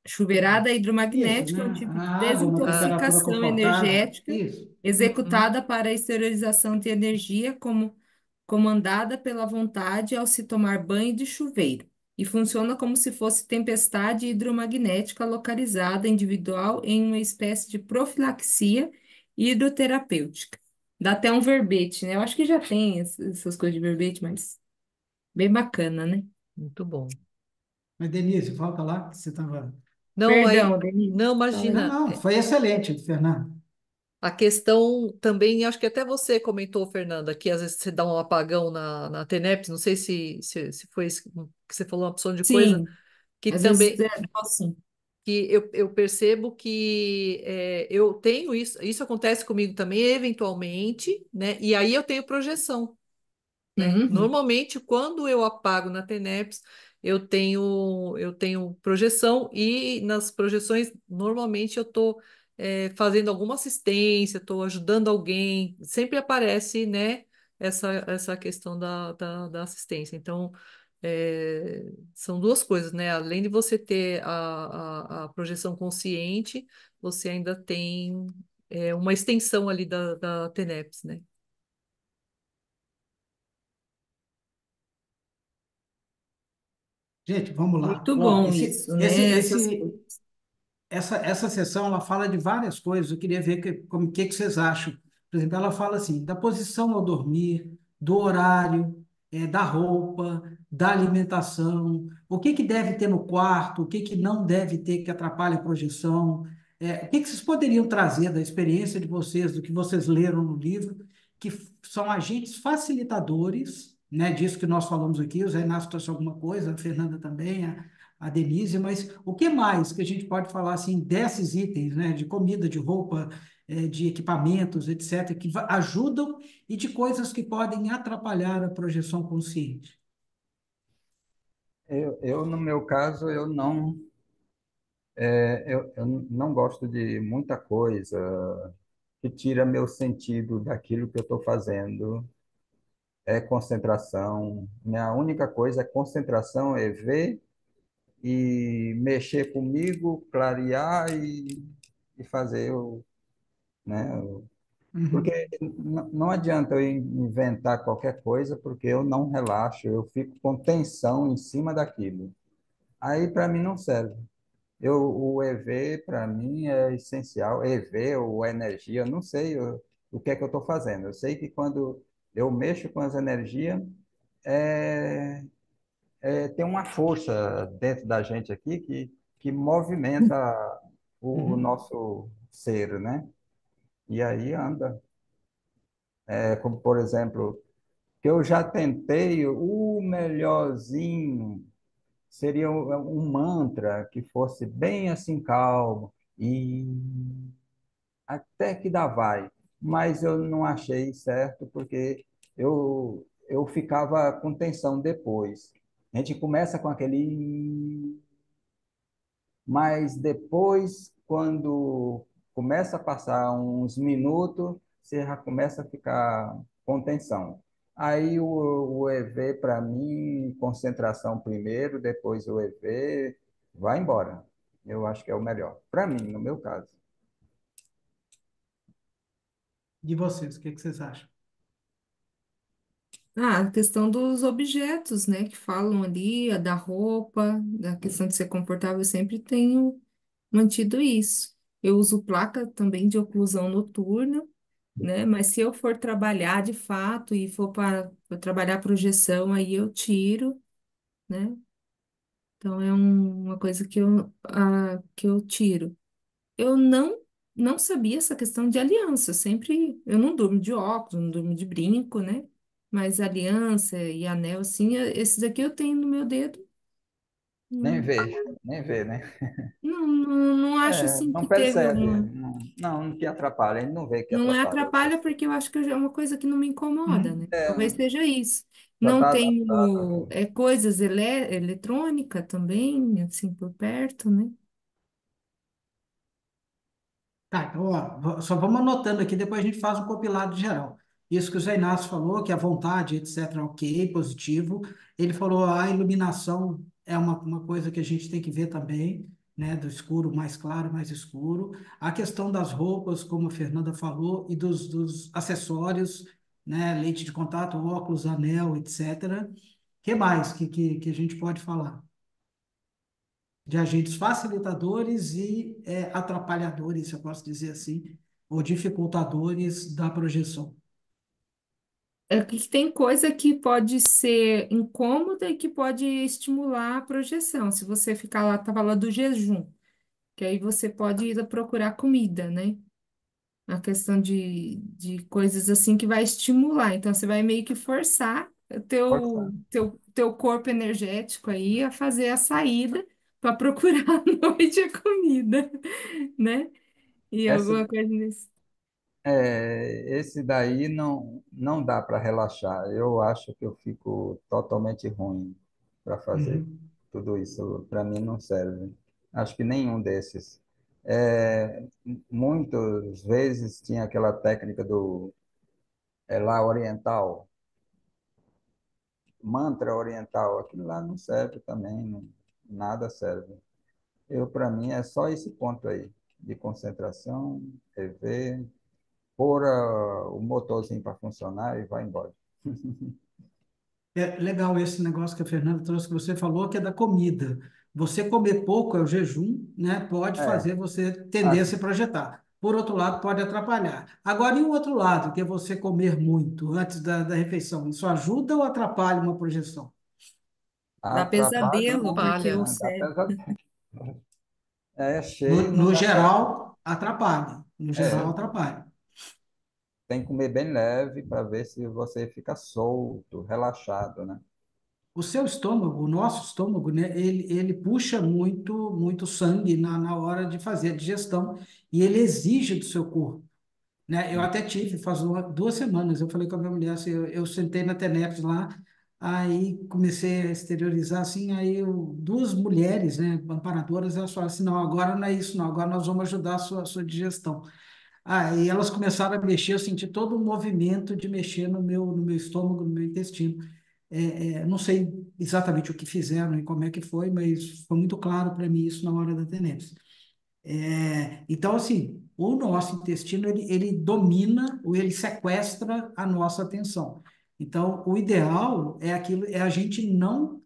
Chuveirada Isso, hidromagnética é um né? tipo de A água, uma Ah, temperatura desintoxicação confortável. energética Isso. uhum, executada para a esterilização de energia como comandada pela vontade ao se tomar banho de chuveiro e funciona como se fosse tempestade hidromagnética localizada individual em uma espécie de profilaxia hidroterapêutica. Dá até um verbete, né? Eu acho que já tem essas coisas de verbete, mas bem bacana, né? muito bom. Mas, Denise, volta lá que você estava. Não, Perdão, aí, Denise. não, Não, imagina. não, foi excelente, Fernando. A questão também, acho que até você comentou, Fernanda, que às vezes você dá um apagão na TENEPS, não sei se foi isso que você falou, uma opção de coisa, Sim, que às vezes também, é assim. que eu percebo que eu tenho isso acontece comigo também, eventualmente, né? E aí eu tenho projeção, né? Uhum. Normalmente, quando eu apago na TENEPS, eu tenho projeção e nas projeções, normalmente eu estou fazendo alguma assistência, estou ajudando alguém, sempre aparece, né, essa questão da assistência. Então, são duas coisas, né? Além de você ter a projeção consciente, você ainda tem uma extensão ali da TENEPS, né? Gente, vamos lá. Muito Ó, bom isso, né? Essas coisas. essa sessão ela fala de várias coisas. Eu queria ver como que vocês acham. Por exemplo, ela fala assim da posição ao dormir, do horário, da roupa, da alimentação, o que que deve ter no quarto, o que que não deve ter que atrapalha a projeção. O que que vocês poderiam trazer da experiência de vocês, do que vocês leram no livro, que são agentes facilitadores, né, disso que nós falamos aqui. O Zé Inácio trouxe alguma coisa, a Fernanda também, a Denise, mas o que mais que a gente pode falar assim desses itens, né, de comida, de roupa, de equipamentos, etc., que ajudam e de coisas que podem atrapalhar a projeção consciente? No meu caso, eu não gosto de muita coisa que tira meu sentido daquilo que eu estou fazendo. É concentração. Minha única coisa é concentração, é ver e mexer comigo, clarear e fazer né? Porque Uhum, não adianta eu inventar qualquer coisa, porque eu não relaxo, eu fico com tensão em cima daquilo. Aí para mim não serve. O EV para mim é essencial. EV ou energia, eu não sei o que é que eu estou fazendo. Eu sei que quando eu mexo com as energias, é, tem uma força dentro da gente aqui que movimenta o uhum, nosso ser, né? E aí anda. Como, por exemplo, que eu já tentei, o melhorzinho seria um mantra que fosse bem assim calmo e até que dá vai. Mas eu não achei certo porque eu ficava com tensão depois. A gente começa com aquele mas depois, quando começa a passar uns minutos, você já começa a ficar com tensão. Aí o EV, para mim, concentração primeiro, depois o EV, vai embora. Eu acho que é o melhor. Para mim, no meu caso. e vocês, o que que vocês acham? Ah, a questão dos objetos, né, que falam ali, a da roupa, da questão de ser confortável, eu sempre tenho mantido isso. Eu uso placa também de oclusão noturna, né? Mas se eu for trabalhar de fato e for para trabalhar projeção, aí eu tiro, né? Então é uma coisa que eu tiro. Eu não sabia essa questão de aliança. Eu não durmo de óculos, não durmo de brinco, né? Mas aliança e anel, assim, esses aqui eu tenho no meu dedo. Nem Não, vê, nem vê, né? não acho É, assim não que teve percebe, uma. não que atrapalha, ele não vê que Não é atrapalha. atrapalha porque eu acho que é uma coisa que não me incomoda, né? Uhum. Talvez É, seja isso. já Não está adaptado. tenho coisas eletrônica também, assim, por perto, né? Tá, então, ó, só vamos anotando aqui, depois a gente faz um compilado geral. Isso que o Zé Inácio falou, que a vontade, etc., ok, positivo. Ele falou a iluminação é uma coisa que a gente tem que ver também, né? Do escuro mais claro, mais escuro. A questão das roupas, como a Fernanda falou, e dos acessórios, né? Lente de contato, óculos, anel, etc. Que mais que a gente pode falar? De agentes facilitadores e atrapalhadores, se eu posso dizer assim, ou dificultadores da projeção. É que tem coisa que pode ser incômoda e que pode estimular a projeção. Se você ficar lá, tava lá do jejum, que aí você pode ir procurar comida, né? A questão de coisas assim que vai estimular. Então, você vai meio que forçar o Força. teu corpo energético aí a fazer a saída para procurar à noite a comida, né? E Esse, alguma coisa nesse. esse daí não dá para relaxar. Eu acho que eu fico totalmente ruim para fazer Uhum. tudo isso. Para mim não serve. Acho que nenhum desses. É, muitas vezes tinha aquela técnica do lá oriental, mantra oriental. Aquilo lá não serve também, nada serve. Para mim, é só esse ponto aí, de concentração, rever, pôr o motorzinho para funcionar e vai embora. É legal esse negócio que a Fernanda trouxe, que você falou, que é da comida. Você comer pouco é o jejum, né? Pode É, fazer você tender a assim, se projetar. Por outro lado, pode atrapalhar. Agora, e o outro lado, que é você comer muito antes da refeição? Isso ajuda ou atrapalha uma projeção? Dá atrapalha um pesadelo, monte, porque o né? cérebro. É No, cheio, não no dá certo. geral, atrapalha. No geral, É, atrapalha. tem que comer bem leve para ver se você fica solto, relaxado, né? O seu estômago, o nosso estômago, né, ele puxa muito sangue na hora de fazer a digestão e ele exige do seu corpo, né? Eu até tive, faz 2 semanas, eu falei com a minha mulher, assim, eu sentei na Teneps lá, aí comecei a exteriorizar, assim, aí duas mulheres, né, amparadoras, elas falaram assim, não, agora não é isso não, agora nós vamos ajudar a sua digestão. Aí elas começaram a mexer, eu senti todo o movimento de mexer no meu estômago, no meu intestino. Não sei exatamente o que fizeram e como é que foi, mas foi muito claro para mim isso na hora da TENEPS. Então, assim, o nosso intestino, ele domina ou ele sequestra a nossa atenção. Então, o ideal é a gente não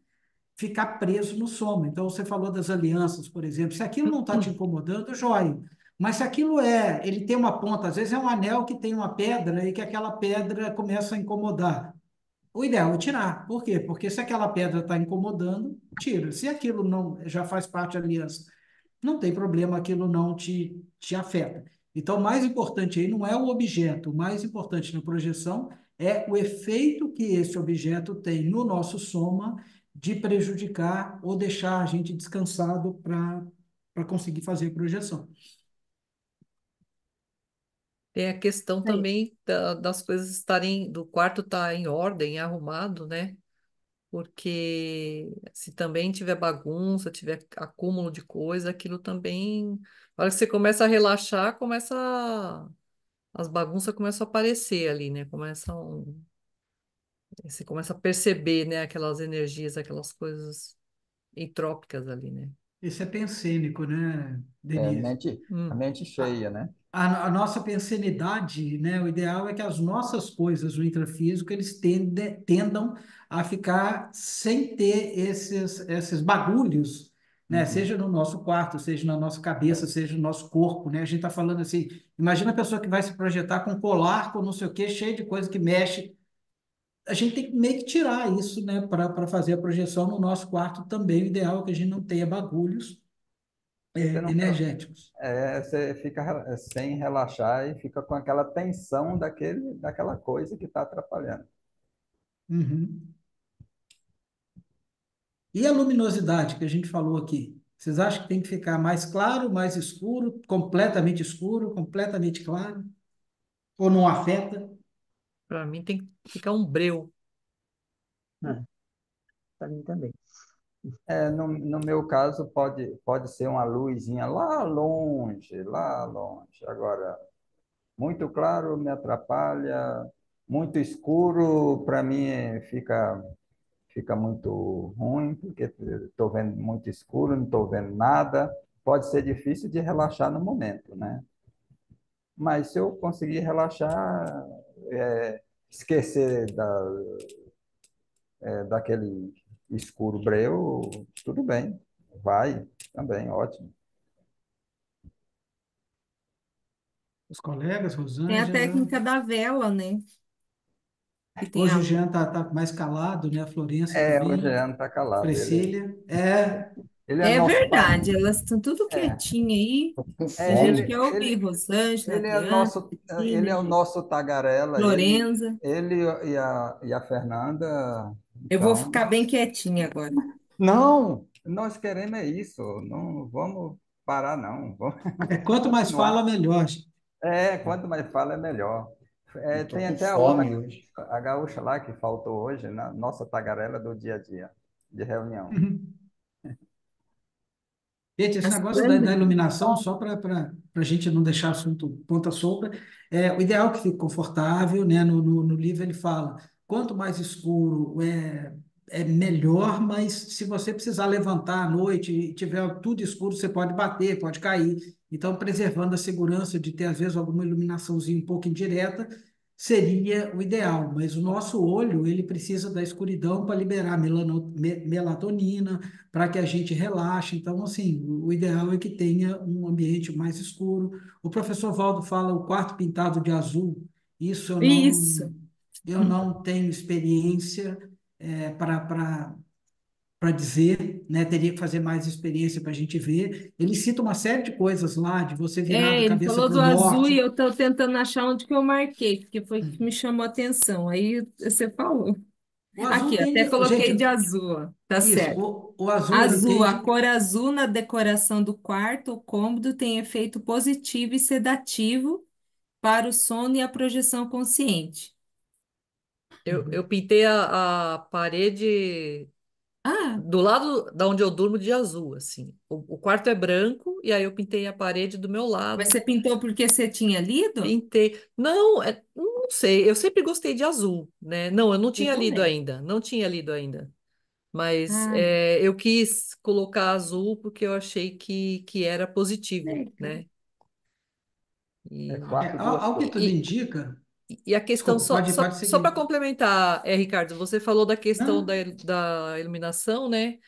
ficar preso no sono. Então, você falou das alianças, por exemplo. Se aquilo não está te incomodando, joia. Mas se aquilo ele tem uma ponta, às vezes é um anel que tem uma pedra e que aquela pedra começa a incomodar. O ideal é tirar. Por quê? Porque se aquela pedra está incomodando, tira. Se aquilo não já faz parte da aliança, não tem problema, aquilo não te afeta. Então, o mais importante aí não é o objeto, o mais importante na projeção é o efeito que esse objeto tem no nosso soma de prejudicar ou deixar a gente descansado para conseguir fazer a projeção. Tem a questão Aí, também das coisas estarem, do quarto estar em ordem, arrumado, né? Porque se também tiver bagunça, tiver acúmulo de coisa, aquilo também, na hora que você começa a relaxar, as bagunças começam a aparecer ali, né? Você começa a perceber, né, aquelas energias, aquelas coisas entrópicas ali, né? Esse é pensênico, né, É, Denise? a Hum. mente A, cheia, né? a nossa pensenidade, né, o ideal é que as nossas coisas, o intrafísico, eles tendam a ficar sem ter esses bagulhos né? Uhum. Seja no nosso quarto, seja na nossa cabeça, seja no nosso corpo, né? A gente está falando assim, imagina a pessoa que vai se projetar com colar, com não sei o quê, cheio de coisa que mexe. A gente tem que meio que tirar isso, né, para fazer a projeção no nosso quarto também. O ideal é que a gente não tenha bagulhos Você não, energéticos. você fica sem relaxar e fica com aquela tensão daquela coisa que está atrapalhando. Uhum. E a luminosidade que a gente falou aqui? Vocês acham que tem que ficar mais claro, mais escuro, completamente claro? Ou não afeta? Para mim tem que ficar um breu. Para mim também. No meu caso, pode ser uma luzinha lá longe, lá longe. Agora, muito claro me atrapalha, muito escuro, para mim, fica muito ruim, porque estou vendo muito escuro, não estou vendo nada. Pode ser difícil de relaxar no momento, né? Mas se eu conseguir relaxar, esquecer daquele escuro breu, tudo bem, vai também, ótimo. Os colegas, Tem a Rosângela. técnica da vela, né? Que tem Hoje a o Jean luz. tá mais calado, né? A Florença O também. Jean está calado, Priscília. ele é É nosso verdade, elas estão tudo é, quietinho aí. Tô com A gente fome. quer ouvir Rosângela, ele é Adriana, nosso, ele Cristina, é o nosso tagarela, Lorenza. ele e a Fernanda, Eu vou então, ficar bem quietinha agora. não, nós queremos é isso, não vamos parar não, vamos Quanto mais fala, continuar. melhor, gente. Quanto mais fala é melhor. Eu tô Tem com até a outra, fome hoje. a gaúcha lá que faltou hoje, na nossa tagarela do dia a dia, de reunião. Gente, esse A negócio da Sandra, iluminação, só para a gente não deixar assunto ponta solta, o ideal é que fique confortável, né? No livro ele fala, quanto mais escuro é melhor, mas se você precisar levantar à noite e tiver tudo escuro, você pode bater, pode cair. Então, preservando a segurança de ter, às vezes, alguma iluminaçãozinha um pouco indireta, seria o ideal. Mas o nosso olho, ele precisa da escuridão para liberar melatonina, para que a gente relaxe. Então, assim, o ideal é que tenha um ambiente mais escuro. O professor Valdo fala o quarto pintado de azul. Isso isso. eu não tenho experiência para dizer, né? Teria que fazer mais experiência para a gente ver. Ele cita uma série de coisas lá, de você virar da Ele cabeça falou para do o azul e norte. eu estou tentando achar onde que eu marquei, porque foi que me chamou a atenção. Aí você falou. O azul Aqui, até tem, gente, coloquei de azul, ó. Tá isso, certo. o azul ele Azul, a tem. cor azul na decoração do quarto ou cômodo tem efeito positivo e sedativo para o sono e a projeção consciente. Eu pintei a parede Ah, do lado da onde eu durmo de azul, assim. O quarto é branco e aí eu pintei a parede do meu mas lado. você pintou porque você tinha lido? Pintei. Não, não sei. Eu sempre gostei de azul, né? Não, eu não Eu tinha lido também. ainda. Não tinha lido ainda. Mas Ah, eu quis colocar azul porque eu achei que era positivo, legal. né? E, Quarto duas Ao que cores. tudo indica. e a questão, Desculpa, pode só para seguir. complementar, Ricardo, você falou da questão Não? da iluminação, né?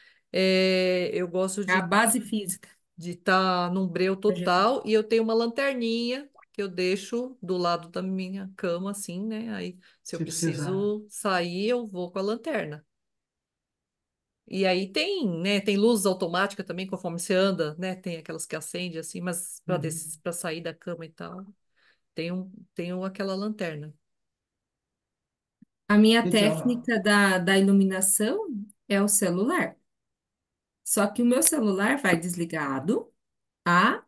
Eu gosto É a base física. de estar num breu Projeção. total e eu tenho uma lanterninha que eu deixo do lado da minha cama, assim, né? Aí, se eu Se precisar. preciso sair, eu vou com a lanterna. E aí tem, né? Tem luz automática também, conforme você anda, né? Tem aquelas que acende assim, mas Uhum. para sair da cama e tal, tenho aquela lanterna. A minha Legal. técnica da iluminação é o celular. Só que o meu celular vai desligado à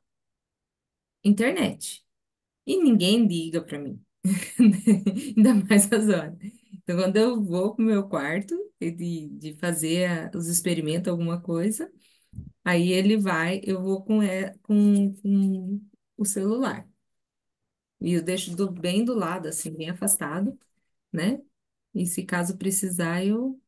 internet. E ninguém liga para mim. Ainda mais as horas. Então, quando eu vou pro meu quarto de fazer os experimentos, alguma coisa, aí ele vai, eu vou com o celular. E eu deixo bem do lado, assim, bem afastado, né? E se caso precisar, eu.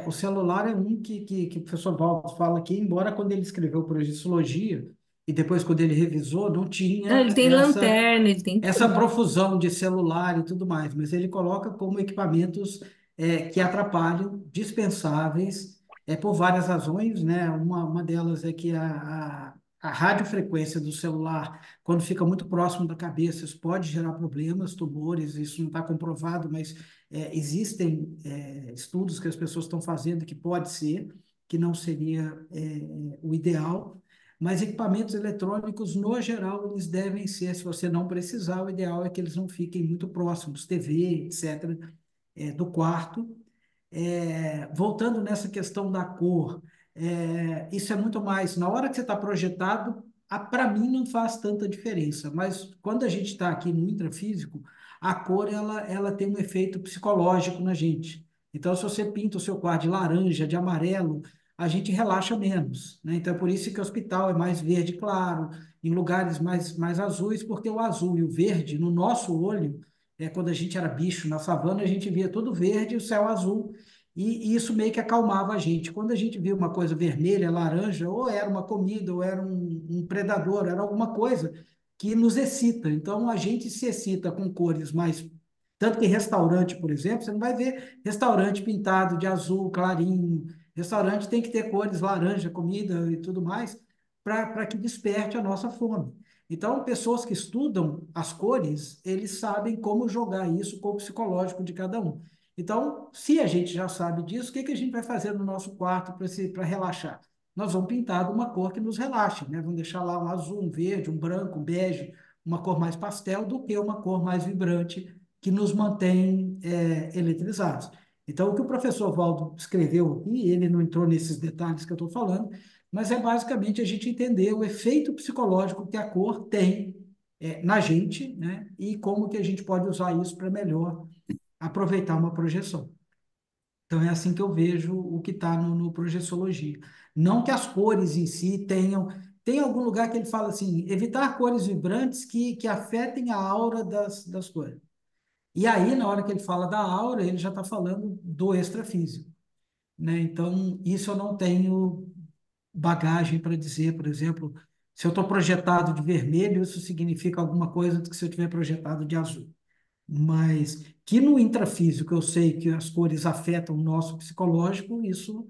O celular é um que o professor Valdo fala que, embora quando ele escreveu Projeciologia, e depois quando ele revisou, não Não, ele tinha tem lanterna, ele tem essa tudo. profusão de celular e tudo mais, mas ele coloca como equipamentos que atrapalham, dispensáveis, é por várias razões, né? Uma delas é que a radiofrequência do celular, quando fica muito próximo da cabeça, isso pode gerar problemas, tumores, isso não está comprovado, mas existem estudos que as pessoas estão fazendo que pode ser, que não seria o ideal, mas equipamentos eletrônicos, no geral, eles devem ser, se você não precisar, o ideal é que eles não fiquem muito próximos, TV, etc., do quarto. Voltando nessa questão da cor, isso é muito mais. Na hora que você está projetado, para mim não faz tanta diferença, mas quando a gente está aqui no intrafísico, a cor ela tem um efeito psicológico na gente. Então, se você pinta o seu quarto de laranja, de amarelo, a gente relaxa menos, né? Então, é por isso que o hospital é mais verde claro, em lugares mais azuis, porque o azul e o verde, no nosso olho, quando a gente era bicho na savana, a gente via tudo verde e o céu azul, e isso meio que acalmava a gente. Quando a gente via uma coisa vermelha, laranja, ou era uma comida, ou era um predador, era alguma coisa que nos excita. Então a gente se excita com cores mais. Tanto que restaurante, por exemplo, você não vai ver restaurante pintado de azul clarinho. Restaurante tem que ter cores laranja, comida e tudo mais, para que desperte a nossa fome. Então, pessoas que estudam as cores, eles sabem como jogar isso com o psicológico de cada um. Então, se a gente já sabe disso, o que que a gente vai fazer no nosso quarto para relaxar? Nós vamos pintar de uma cor que nos relaxe, né? Vamos deixar lá um azul, um verde, um branco, um bege, uma cor mais pastel do que uma cor mais vibrante que nos mantém eletrizados. Então, o que o professor Valdo escreveu aqui, ele não entrou nesses detalhes que eu estou falando, mas é basicamente a gente entender o efeito psicológico que a cor tem na gente, né? E como que a gente pode usar isso para melhor aproveitar uma projeção. Então, é assim que eu vejo o que está no Projeciologia. Não que as cores em si tenham. Tem algum lugar que ele fala assim, evitar cores vibrantes que afetem a aura das cores. E aí, na hora que ele fala da aura, ele já está falando do extrafísico, né? Então, isso eu não tenho bagagem para dizer, por exemplo, se eu estou projetado de vermelho, isso significa alguma coisa do que se eu tiver projetado de azul. Mas que no intrafísico eu sei que as cores afetam o nosso psicológico, isso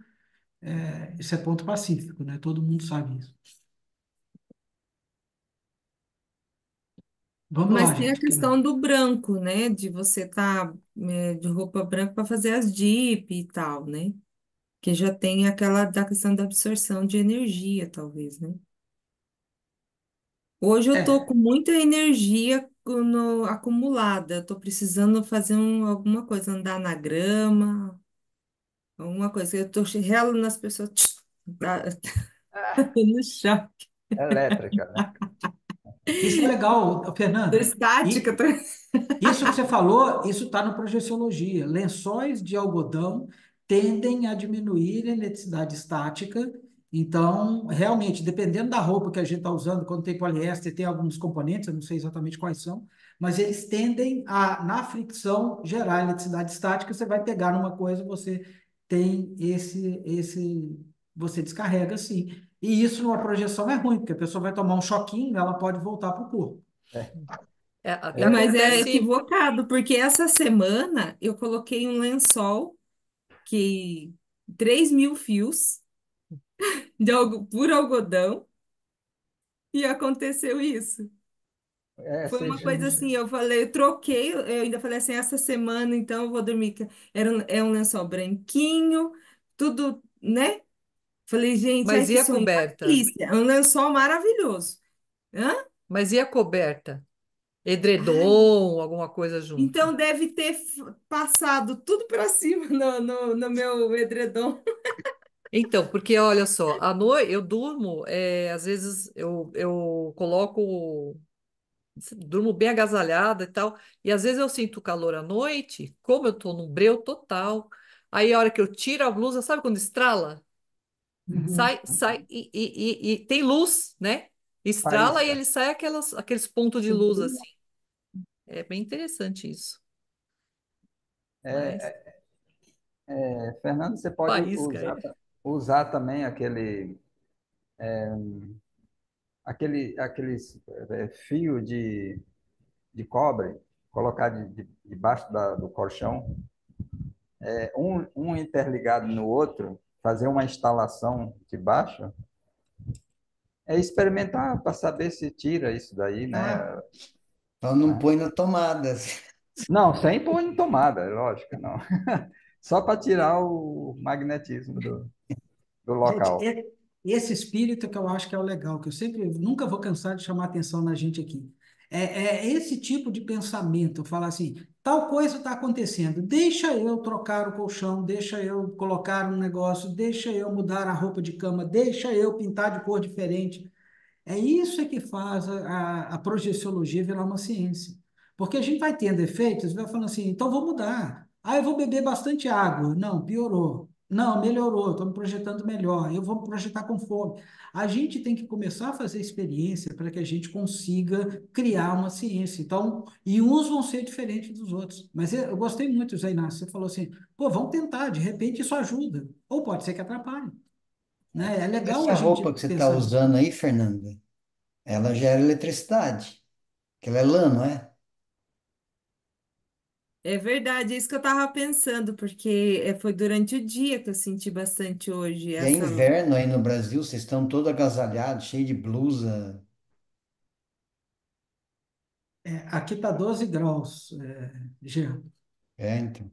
é ponto pacífico, né? Todo mundo sabe isso. Vamos Mas lá, tem a gente. questão do branco, né? De você estar de roupa branca para fazer as DIP e tal, né? Que já tem aquela da questão da absorção de energia, talvez, né? Hoje eu tô com É, muita energia acumulada. Eu tô precisando fazer alguma coisa, andar na grama, alguma coisa. Eu tô relo nas pessoas dá- no chão. Elétrica, né? isso é legal, Tô Fernanda. estática. E isso que você falou, isso está na projeciologia. Lençóis de algodão tendem a diminuir a eletricidade estática. Então, realmente, dependendo da roupa que a gente está usando, quando tem poliéster, tem alguns componentes, eu não sei exatamente quais são, mas eles tendem a, na fricção, gerar eletricidade estática. Você vai pegar numa coisa, você tem você descarrega assim. E isso numa projeção é ruim, porque a pessoa vai tomar um choquinho, ela pode voltar para o corpo. Até É, Mas é acontece. equivocado, porque essa semana eu coloquei um lençol que 3.000 fios por algodão e aconteceu isso. Foi você uma já, coisa assim, eu falei, eu troquei, eu ainda falei assim, essa semana então eu vou dormir. É um lençol branquinho, tudo, né? Falei, gente, ai Mas que e a sonho, uma coberta? delícia, é um lençol maravilhoso. Hã? Mas e a coberta? Ai, Edredom, alguma coisa junto? então deve ter passado tudo para cima no meu edredom. Então, porque olha só, à noite eu durmo, às vezes eu coloco, durmo bem agasalhada e tal, e às vezes eu sinto calor à noite, como eu tô num breu total, aí a hora que eu tiro a blusa, sabe quando estrala? Uhum. Sai e tem luz, né? Estrala e faísca. ele sai aqueles pontos de luz assim. É bem interessante isso. Mas Fernando, você pode faísca. usar também aquele fio de cobre, colocar debaixo do colchão, um interligado no outro, fazer uma instalação de baixo, é experimentar para saber se tira isso daí, né? Ah, então não põe na tomada. Não, sem pôr em tomada, é lógico, não. Só para tirar o magnetismo do Gente, local. esse espírito que eu acho que é o legal, que eu sempre, nunca vou cansar de chamar atenção na gente aqui. É esse tipo de pensamento, falar assim, tal coisa está acontecendo, deixa eu trocar o colchão, deixa eu colocar um negócio, deixa eu mudar a roupa de cama, deixa eu pintar de cor diferente. É isso é que faz a projeciologia virar uma ciência. Porque a gente vai tendo efeitos, vai falando assim, então vou mudar. Ah, eu vou beber bastante água. Não, piorou. Não, melhorou, estou me projetando melhor. Eu vou me projetar com fome. A gente tem que começar a fazer experiência para que a gente consiga criar uma ciência. Então, e uns vão ser diferentes dos outros. Mas eu gostei muito, Zé Inácio. Você falou assim, pô, vamos tentar, de repente isso ajuda. Ou pode ser que atrapalhe. Né? É legal a Essa gente roupa que você está pensar assim. usando aí, Fernanda, ela gera eletricidade, que ela é lã, não é? É verdade, é isso que eu tava pensando, porque foi durante o dia que eu senti bastante hoje E é essa. inverno aí no Brasil, vocês estão todo agasalhados, cheio de blusa. Aqui está 12 graus, Jean. É, então.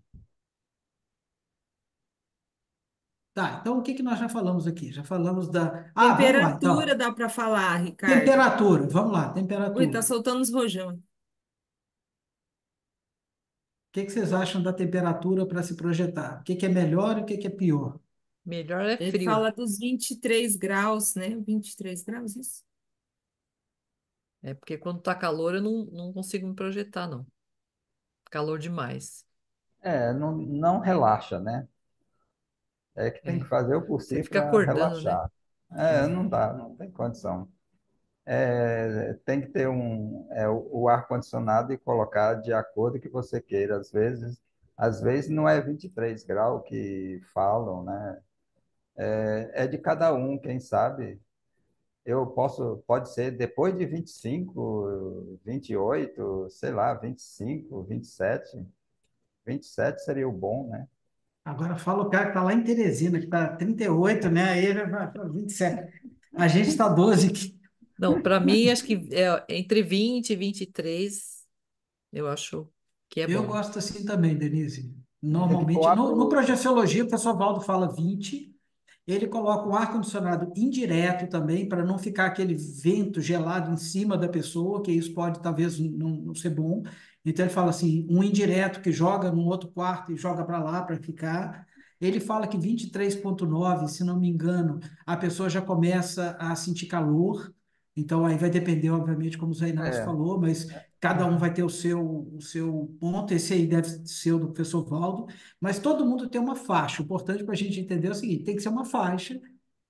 Tá, então o que que nós já falamos aqui? Já falamos da. Ah, vamos lá, Temperatura então. dá para falar, Ricardo. Temperatura, vamos lá, Ui, tá temperatura. O soltando os rojão. que que vocês acham da temperatura para se projetar? O que que é melhor e o que que é pior? Melhor é Ele frio. fala dos 23 graus, né? 23 graus, isso. É porque quando tá calor eu não consigo me projetar, não. Calor demais. Não, não relaxa, né? É que tem que É. fazer o Você possível fica para acordando, né? relaxar. É. Não dá, não tem condição. Tem que ter o ar-condicionado e colocar de acordo com o que você queira. Às vezes não é 23 graus que falam, né? É de cada um, quem sabe. Pode ser depois de 25, 28, sei lá, 25, 27. 27 seria o bom, né? Agora fala o cara que está lá em Teresina, que está 38, né? Aí ele vai para 27. A gente está 12 aqui. Não, para mim acho que é entre 20 e 23, eu acho que é Eu bom. gosto assim também, Denise. Tem que pôr Normalmente, a no blusa. Projeciologia, o professor Valdo fala 20. Ele coloca o ar-condicionado indireto também, para não ficar aquele vento gelado em cima da pessoa, que isso pode talvez não ser bom. Então ele fala assim, um indireto que joga num outro quarto e joga para lá para ficar. Ele fala que 23,9, se não me engano, a pessoa já começa a sentir calor. Então aí vai depender, obviamente, como o Zé Inácio É, falou, mas cada um vai ter o seu ponto. Esse aí deve ser o do professor Valdo, mas todo mundo tem uma faixa. O importante para a gente entender é o seguinte: tem que ser uma faixa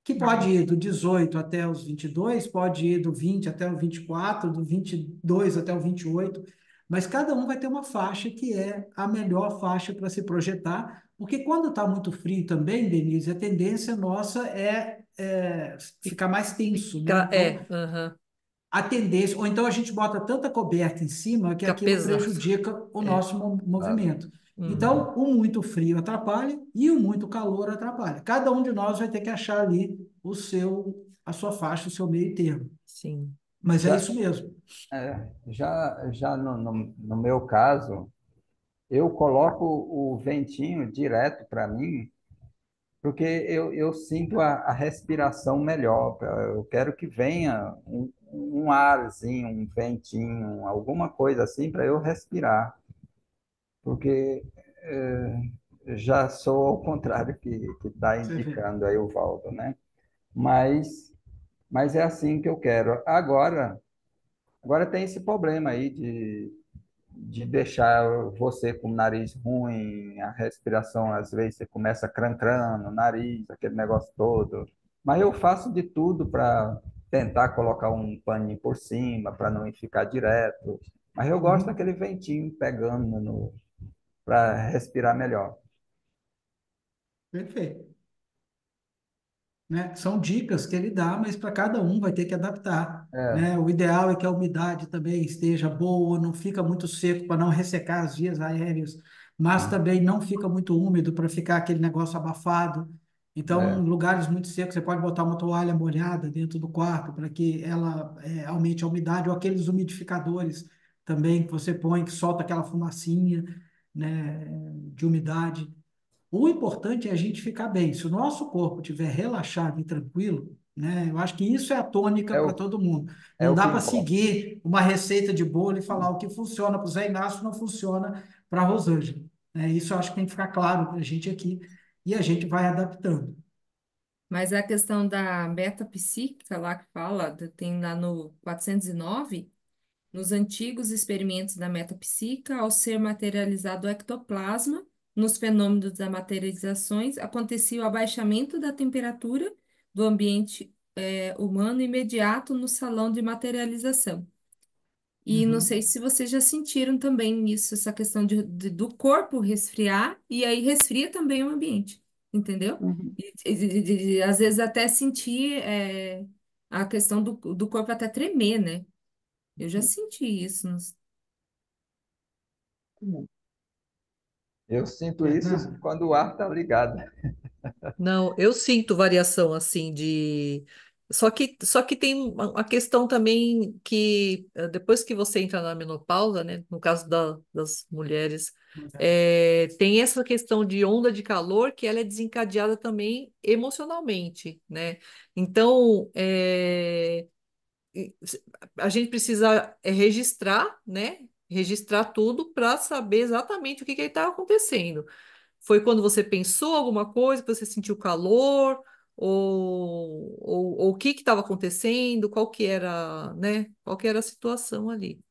que pode ir do 18 até os 22, pode ir do 20 até o 24, do 22 até o 28, mas cada um vai ter uma faixa que é a melhor faixa para se projetar, porque quando está muito frio também, Denise, a tendência nossa é ficar mais tenso, né? Então, Aham, a tendência, ou então a gente bota tanta coberta em cima que fica aquilo pesado. prejudica o É. nosso sabe? movimento. Uhum, Então, o muito frio atrapalha e o muito calor atrapalha. Cada um de nós vai ter que achar ali a sua faixa, o seu meio termo. sim. Mas é Já, isso mesmo. já no meu caso, eu coloco o ventinho direto para mim, porque eu sinto a respiração melhor. Eu quero que venha um arzinho, um ventinho, alguma coisa assim para eu respirar, porque já sou ao contrário que está Você vê. indicando aí o Valdo, né? Mas, mas é assim que eu quero. Agora tem esse problema aí de deixar você com o nariz ruim, a respiração, às vezes você começa crã-crã no nariz, aquele negócio todo. Mas eu faço de tudo para tentar colocar um paninho por cima, para não ficar direto. Mas eu gosto Uhum. daquele ventinho pegando para respirar melhor. Perfeito. Né? São dicas que ele dá, mas para cada um vai ter que adaptar. É, Né? O ideal é que a umidade também esteja boa, não fica muito seco para não ressecar as vias aéreas, mas Sim. também não fica muito úmido para ficar aquele negócio abafado. Então, em É, lugares muito secos, você pode botar uma toalha molhada dentro do quarto para que ela aumente a umidade, ou aqueles umidificadores também que você põe, que solta aquela fumacinha, né, de umidade. O importante é a gente ficar bem. Se o nosso corpo estiver relaxado e tranquilo, né, eu acho que isso é a tônica é para o, todo mundo. é Não o dá que para importa. seguir uma receita de bolo e falar o que funciona para o Zé Inácio não funciona para a Rosângela. Né? Isso eu acho que tem que ficar claro para a gente aqui e a gente vai adaptando. Mas a questão da metapsíquica lá que fala, tem lá no 409. Nos antigos experimentos da metapsíquica, ao ser materializado o ectoplasma, nos fenômenos das materializações, acontecia o abaixamento da temperatura do ambiente humano imediato no salão de materialização. E não sei Uhum. se vocês já sentiram também isso, essa questão do corpo resfriar, e aí resfria também o ambiente, entendeu? Uhum. Às vezes até sentir a questão do corpo até tremer, né? Eu já senti isso. Eu sinto isso Fernanda, quando o ar está ligado. Não, eu sinto variação assim de. Só que tem uma questão também que depois que você entra na menopausa, né, no caso das mulheres, tem essa questão de onda de calor que ela é desencadeada também emocionalmente, né? Então, e- a gente precisa registrar, né? Registrar tudo para saber exatamente o que está acontecendo. Foi quando você pensou alguma coisa, que você sentiu calor, ou o que estava acontecendo, qual que era, né? Qual que era a situação ali.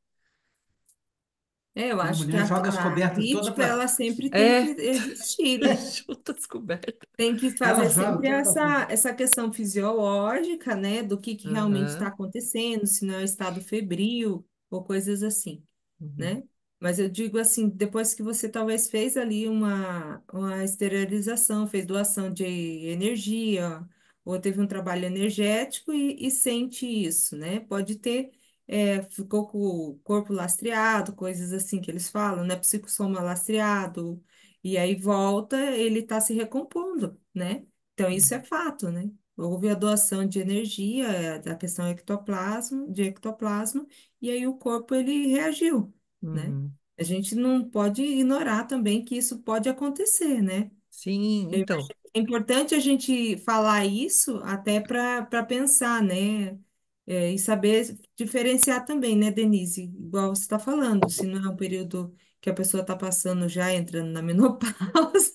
Eu e a acho que mulher joga as a cobertas toda crítica, ela para. sempre tem que É, existir, né? junta descoberta. Tem que Ela fazer joga sempre toda para fora. essa questão fisiológica, né? Do que realmente está Aham, acontecendo, se não é estado febril ou coisas assim, uhum, né? Mas eu digo assim, depois que você talvez fez ali uma esterilização, fez doação de energia, ou teve um trabalho energético e sente isso, né? Pode ter, ficou com o corpo lastreado, coisas assim que eles falam, né? Psicossoma lastreado, e aí volta, ele está se recompondo, né? Então isso é fato, né? Houve a doação de energia, da questão de ectoplasma, e aí o corpo ele reagiu, né? uhum. A gente não pode ignorar também que isso pode acontecer, né? Sim, Eu então. imagino que é importante a gente falar isso até para pensar, né? E saber diferenciar também, né, Denise? Igual você está falando, se não é um período que a pessoa está passando já entrando na menopausa,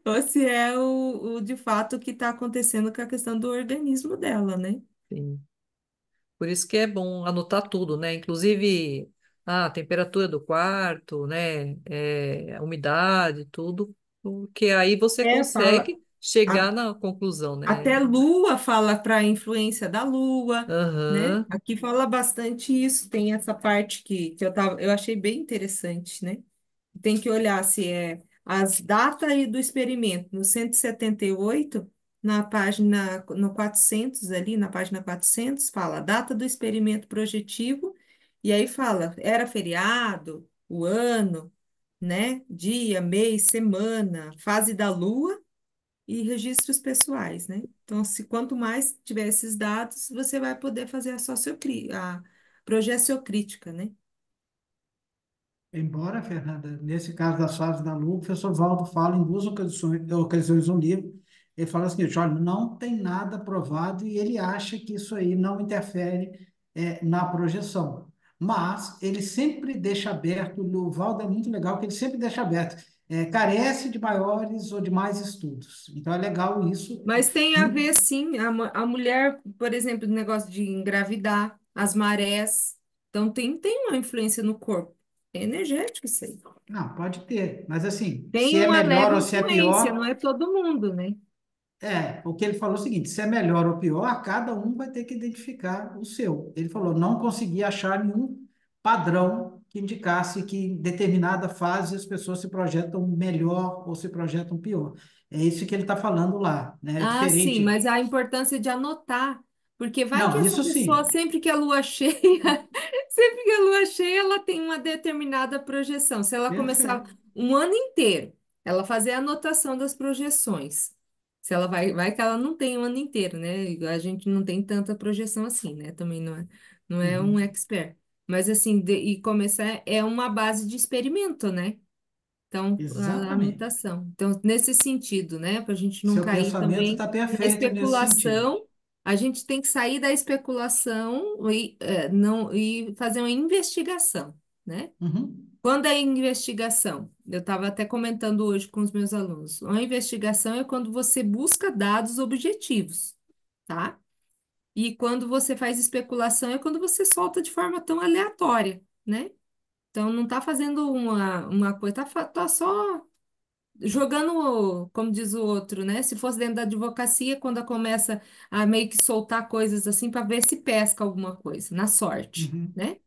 ou se é o de fato que está acontecendo com a questão do organismo dela, né? Sim. Por isso que é bom anotar tudo, né? Inclusive a temperatura do quarto, né? A umidade, tudo, porque aí você Fala. consegue chegar na conclusão, né? Até Lua fala para a influência da Lua, né? Aham, Aqui fala bastante isso, tem essa parte que eu achei bem interessante, né? Tem que olhar se é as datas aí do experimento, no 178 na página, no 400 ali, na página 400 fala a data do experimento projetivo, e aí fala, era feriado, o ano, né? Dia, mês, semana, fase da Lua, e registros pessoais, né? Então, se quanto mais tiver esses dados, você vai poder fazer a projeciocrítica, né? Embora, Fernanda, nesse caso das fases da Lua, o professor Valdo fala em duas ocasiões no livro, ele fala o seguinte, olha, não tem nada provado e ele acha que isso aí não interfere na projeção. Mas ele sempre deixa aberto, o Valdo é muito legal, que ele sempre deixa aberto, carece de maiores ou de mais estudos. Então é legal isso. Mas tem a E, ver, sim, a mulher, por exemplo, o negócio de engravidar, as marés. Então, tem uma influência no corpo. É energético isso aí. não, pode ter, mas assim, se Tem é uma melhor leve ou se é influência, não pior, é todo mundo, né? o que ele falou é o seguinte: se é melhor ou pior, cada um vai ter que identificar o seu. Ele falou: não consegui achar nenhum padrão que indicasse que em determinada fase as pessoas se projetam melhor ou se projetam pior. É isso que ele está falando lá, né? É Ah, sim, diferente. mas a importância de anotar, porque vai que Não, essa isso pessoa, sim. sempre que a lua cheia, sempre que a lua cheia, ela tem uma determinada projeção. Se ela começar Perfeito. um ano inteiro, ela fazer a anotação das projeções, Se ela vai que ela não tem o ano inteiro, né? A gente não tem tanta projeção assim, né? Também não é um Uhum. expert. Mas assim, e começar é uma base de experimento, né? Então, a Exatamente. mutação. Então, nesse sentido, né? Para a gente não Seu cair pensamento também está na perfeito nesse sentido. especulação, a gente tem que sair da especulação não, e fazer uma investigação, né? Uhum. Quando é investigação? Eu estava até comentando hoje com os meus alunos. Uma investigação é quando você busca dados objetivos, tá? E quando você faz especulação é quando você solta de forma tão aleatória, né? Então não está fazendo uma coisa, tá só jogando, como diz o outro, né? Se fosse dentro da advocacia, quando começa a meio que soltar coisas assim para ver se pesca alguma coisa, na sorte, Uhum. né?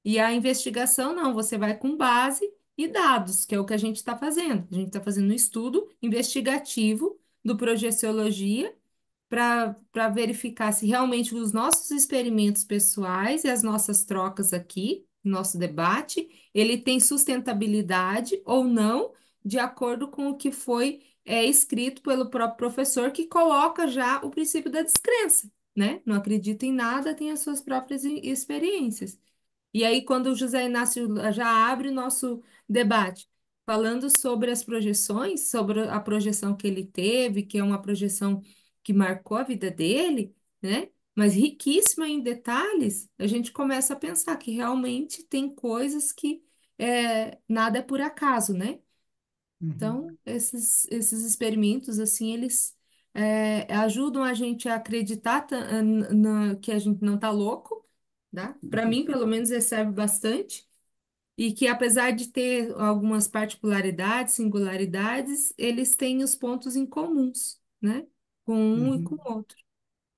E a investigação, não, você vai com base e dados, que é o que a gente está fazendo. A gente está fazendo um estudo investigativo do Projeciologia para verificar se realmente os nossos experimentos pessoais e as nossas trocas aqui, nosso debate, ele tem sustentabilidade ou não, de acordo com o que foi escrito pelo próprio professor, que coloca já o princípio da descrença, né? Não acredita em nada, tem as suas próprias experiências. E aí, quando o José Inácio já abre o nosso debate, falando sobre as projeções, sobre a projeção que ele teve, que é uma projeção que marcou a vida dele, né? Mas riquíssima em detalhes, a gente começa a pensar que realmente tem coisas que nada é por acaso, né? Uhum. Então, esses experimentos, assim, eles ajudam a gente a acreditar que a gente não está louco, tá? Para mim, pelo menos, serve bastante. E que, apesar de ter algumas particularidades, singularidades, eles têm os pontos em comuns, né? Com um e com Uhum. o outro.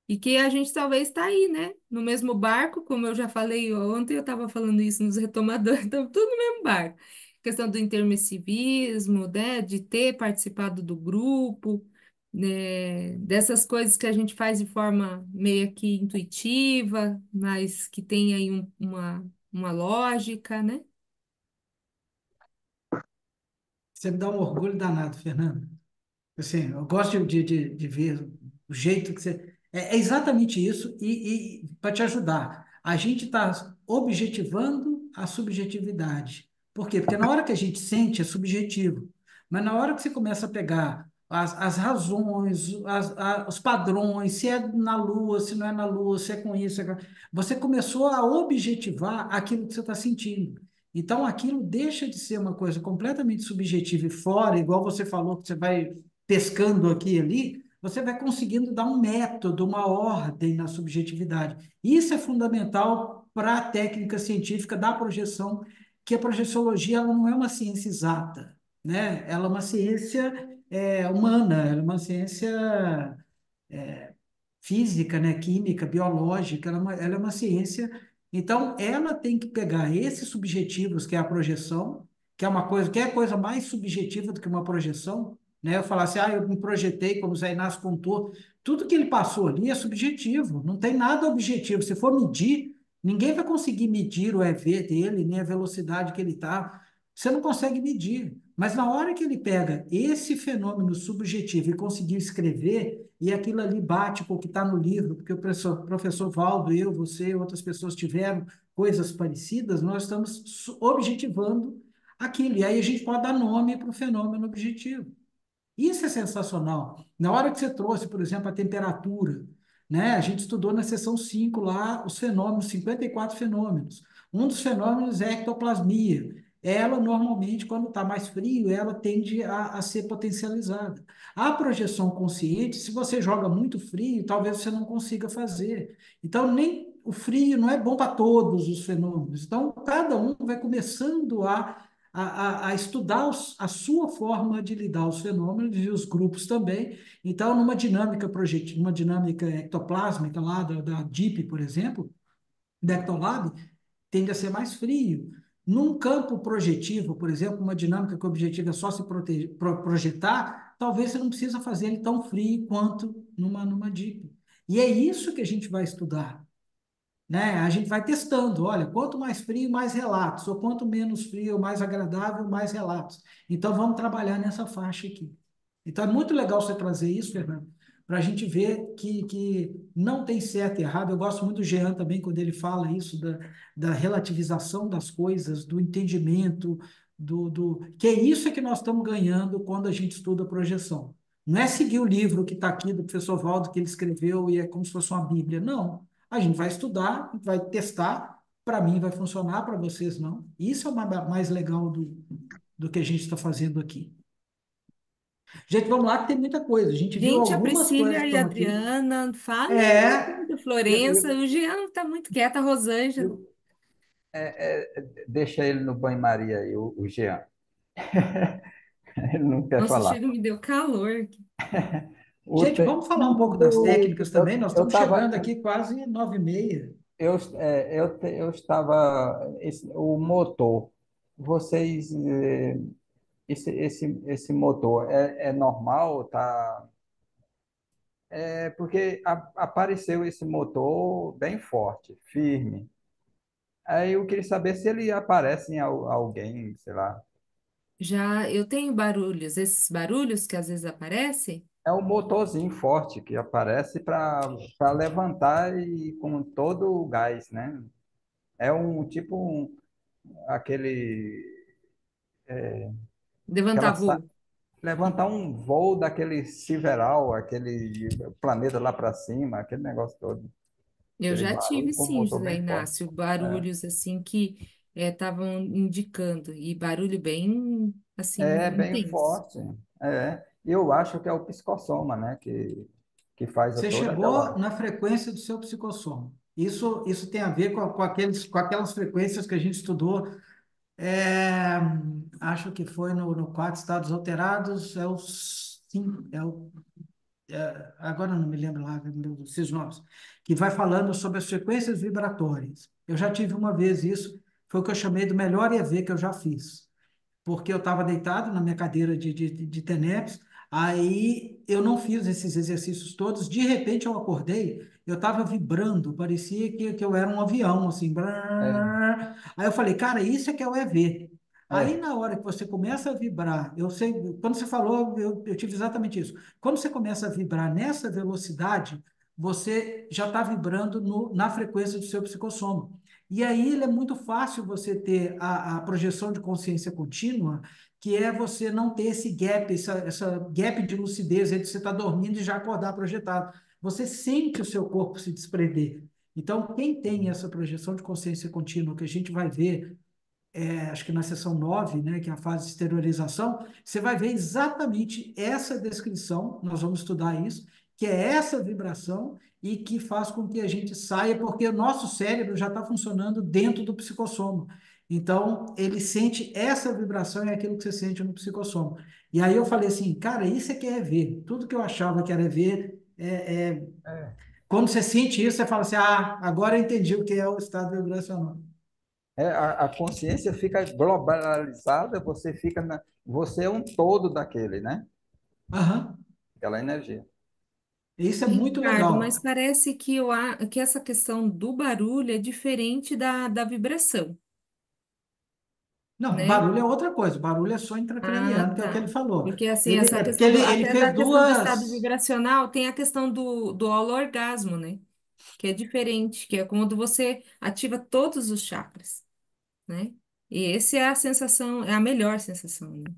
E que a gente talvez está aí, né? No mesmo barco, como eu já falei ontem, eu estava falando isso nos retomadores, estamos tudo no mesmo barco. Questão do intermissivismo, né? De ter participado do grupo, né? Dessas coisas que a gente faz de forma meio que intuitiva, mas que tem aí uma lógica, né? Você me dá um orgulho danado, Fernando. Assim, eu gosto de ver o jeito que você. É exatamente isso, e para te ajudar, a gente está objetivando a subjetividade. Por quê? Porque na hora que a gente sente é subjetivo, mas na hora que você começa a pegar as razões, os padrões, se é na Lua, se não é na Lua, se é com isso, você começou a objetivar aquilo que você está sentindo. Então, aquilo deixa de ser uma coisa completamente subjetiva e fora, igual você falou, que você vai pescando aqui e ali, você vai conseguindo dar um método, uma ordem na subjetividade. Isso é fundamental para a técnica científica da projeção, que a projeciologia ela não é uma ciência exata, né? Ela é uma ciência humana, ela é uma ciência física, né, química, biológica, ela é uma ciência. Então, ela tem que pegar esses subjetivos, que é a projeção, que é uma coisa, que é coisa mais subjetiva do que uma projeção, né? Eu falar assim, eu me projetei, como o Zé Inácio contou, tudo que ele passou ali é subjetivo, não tem nada objetivo. Se for medir, ninguém vai conseguir medir o EV dele, nem a velocidade que ele está. Você não consegue medir. Mas na hora que ele pega esse fenômeno subjetivo e conseguiu escrever, e aquilo ali bate com o que está no livro, porque o professor Valdo, eu, você, outras pessoas tiveram coisas parecidas, nós estamos objetivando aquilo. E aí a gente pode dar nome para o fenômeno objetivo. Isso é sensacional. Na hora que você trouxe, por exemplo, a temperatura, né? A gente estudou na seção 5 lá os fenômenos, 54 fenômenos. Um dos fenômenos é a ectoplasmia. Ela, normalmente, quando está mais frio, ela tende a ser potencializada. A projeção consciente, se você joga muito frio, talvez você não consiga fazer. Então, nem o frio não é bom para todos os fenômenos. Então, cada um vai começando a estudar a sua forma de lidar os fenômenos e os grupos também. Então, numa dinâmica projetiva, uma dinâmica ectoplásmica lá da DIP, por exemplo, da Ectolab, tende a ser mais frio. Num campo projetivo, por exemplo, uma dinâmica que o objetivo é só se projetar, talvez você não precisa fazer ele tão frio quanto numa DIP. E é isso que a gente vai estudar, né? A gente vai testando, olha, quanto mais frio, mais relatos, ou quanto menos frio, mais agradável, mais relatos. Então, vamos trabalhar nessa faixa aqui. Então, é muito legal você trazer isso, Fernando, para a gente ver que não tem certo e errado. Eu gosto muito do Jean também, quando ele fala isso da relativização das coisas, do entendimento, que é isso que nós estamos ganhando quando a gente estuda projeção. Não é seguir o livro que está aqui do professor Valdo, que ele escreveu e é como se fosse uma Bíblia. Não. A gente vai estudar, vai testar. Para mim vai funcionar, para vocês não. Isso é o mais legal do que a gente está fazendo aqui. Gente, vamos lá que tem muita coisa. A gente viu Gente, a algumas coisas Priscila que e a estão aqui. Adriana, falem um É, pouco da Eu, Florença. eu, O Jean está muito quieto, a Rosângela. eu- deixa ele no banho-maria aí, o Jean. Ele não quer Nossa, falar. chega, me deu calor aqui. O, gente, te- vamos falar um pouco das técnicas também. Nós eu estamos tava, chegando aqui quase 9h30. eu estava, o motor, vocês, esse motor é normal, tá? É porque apareceu esse motor bem forte, firme. Aí eu queria saber se ele aparece em alguém, sei lá. Já eu tenho barulhos, esses barulhos que às vezes aparecem, É um motorzinho forte que aparece para levantar e com todo o gás, né? É um tipo aquele levantar aquela voo. levantar um voo daquele Sideral, aquele planeta lá para cima, aquele negócio todo, Eu aquele já barulho tive com um sim, motor José bem forte. Inácio, É, barulhos assim que estavam indicando, e barulho bem assim é bem intenso. forte. É. E eu acho que é o psicossoma, né? Que faz Você toda chegou aquela. na frequência do seu psicossoma. Isso tem a ver com aquelas frequências que a gente estudou. é, Acho que foi no quatro estados alterados. É o 5, agora eu não me lembro lá desses nomes, que vai falando sobre as frequências vibratórias. Eu já tive uma vez isso, foi o que eu chamei do melhor EV que eu já fiz, porque eu estava deitado na minha cadeira de TENEPS, aí eu não fiz esses exercícios todos, de repente eu acordei, eu estava vibrando, parecia que eu era um avião, assim, É, brrr. Aí eu falei, cara, isso é que é o EV. Aí, é, na hora que você começa a vibrar, eu sei, quando você falou, eu tive exatamente isso. Quando você começa a vibrar nessa velocidade, você já está vibrando na frequência do seu psicossoma. E aí ele é muito fácil você ter a projeção de consciência contínua, que é você não ter esse gap, essa gap de lucidez entre você estar dormindo e já acordar projetado. Você sente o seu corpo se desprender. Então, quem tem essa projeção de consciência contínua, que a gente vai ver acho que na seção 9, né, que é a fase de exteriorização, você vai ver exatamente essa descrição, nós vamos estudar isso, que é essa vibração e que faz com que a gente saia, porque o nosso cérebro já está funcionando dentro do psicossoma. Então, ele sente essa vibração e é aquilo que você sente no psicossoma. E aí eu falei assim, cara, isso é que é ver. Tudo que eu achava que era ver, é. quando você sente isso, você fala assim, ah, agora eu entendi o que é o estado vibracional. A consciência fica globalizada, você é um todo daquele, né? Aham. Aquela energia. Isso é muito Ricardo, mas legal. parece que essa questão do barulho é diferente da vibração, Não, né? barulho é outra coisa. Barulho é só Ah, intracraniano, que é o que ele tá. falou. Porque assim, Ele, essa é porque questão ele, do, ele até fez da questão do estado duas. vibracional, tem a questão do holoorgasmo, né? Que é diferente, que é quando você ativa todos os chakras, né? E esse é a sensação, é a melhor sensação, né?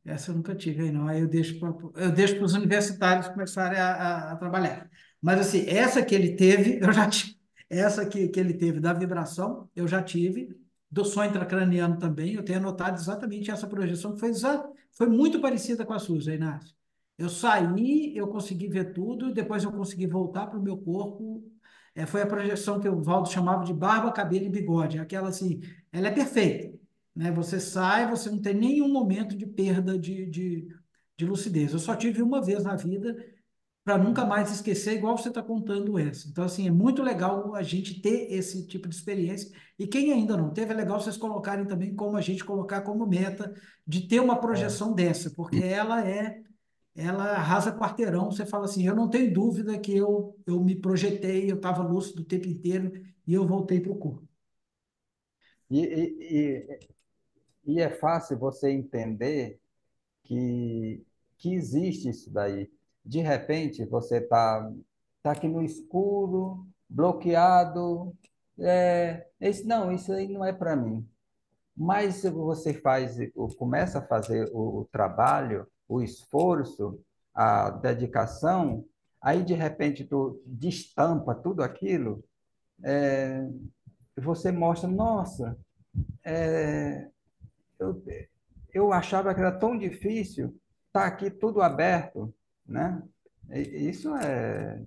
Essa eu nunca tive aí, não. Aí eu deixo para os universitários começarem a trabalhar. Mas, assim, essa que ele teve, eu já tive. Essa que ele teve da vibração, eu já tive. Do som intracraniano também, eu tenho anotado exatamente essa projeção, que foi muito parecida com a sua, Zé Inácio. Eu saí, eu consegui ver tudo, depois eu consegui voltar para o meu corpo. Foi a projeção que o Valdo chamava de barba, cabelo e bigode. Aquela assim, ela é perfeita, né? Você sai, você não tem nenhum momento de perda de lucidez. Eu só tive uma vez na vida para nunca mais esquecer, igual você está contando essa. Então, assim, é muito legal a gente ter esse tipo de experiência. E quem ainda não teve, é legal vocês colocarem também como a gente colocar como meta de ter uma É. projeção dessa, porque ela arrasa quarteirão. Você fala assim, eu não tenho dúvida que eu me projetei, eu estava lúcido o tempo inteiro e eu voltei para o corpo. E, e, e é fácil você entender que que existe isso daí. De repente, você tá aqui no escuro, bloqueado. Não, isso aí não é para mim. Mas se você começa a fazer o trabalho, o esforço, a dedicação, aí de repente tu destampa tudo aquilo, você mostra, nossa, eu, eu achava que era tão difícil, tá aqui tudo aberto, né? Isso a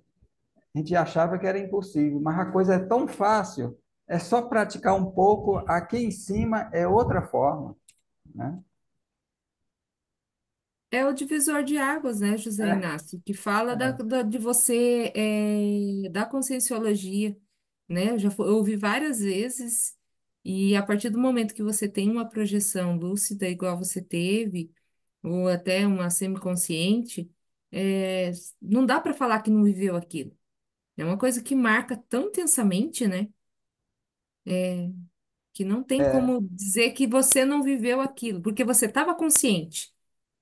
gente achava que era impossível, mas a coisa é tão fácil, é só praticar um pouco, aqui em cima é outra forma, né? É o divisor de águas, né, José É, Inácio, que fala é. de você, da conscienciologia, né? Eu ouvi várias vezes, e a partir do momento que você tem uma projeção lúcida, igual você teve, ou até uma semiconsciente, é, não dá para falar que não viveu aquilo. É uma coisa que marca tão intensamente, né? Que não tem É, como dizer que você não viveu aquilo, porque você estava consciente,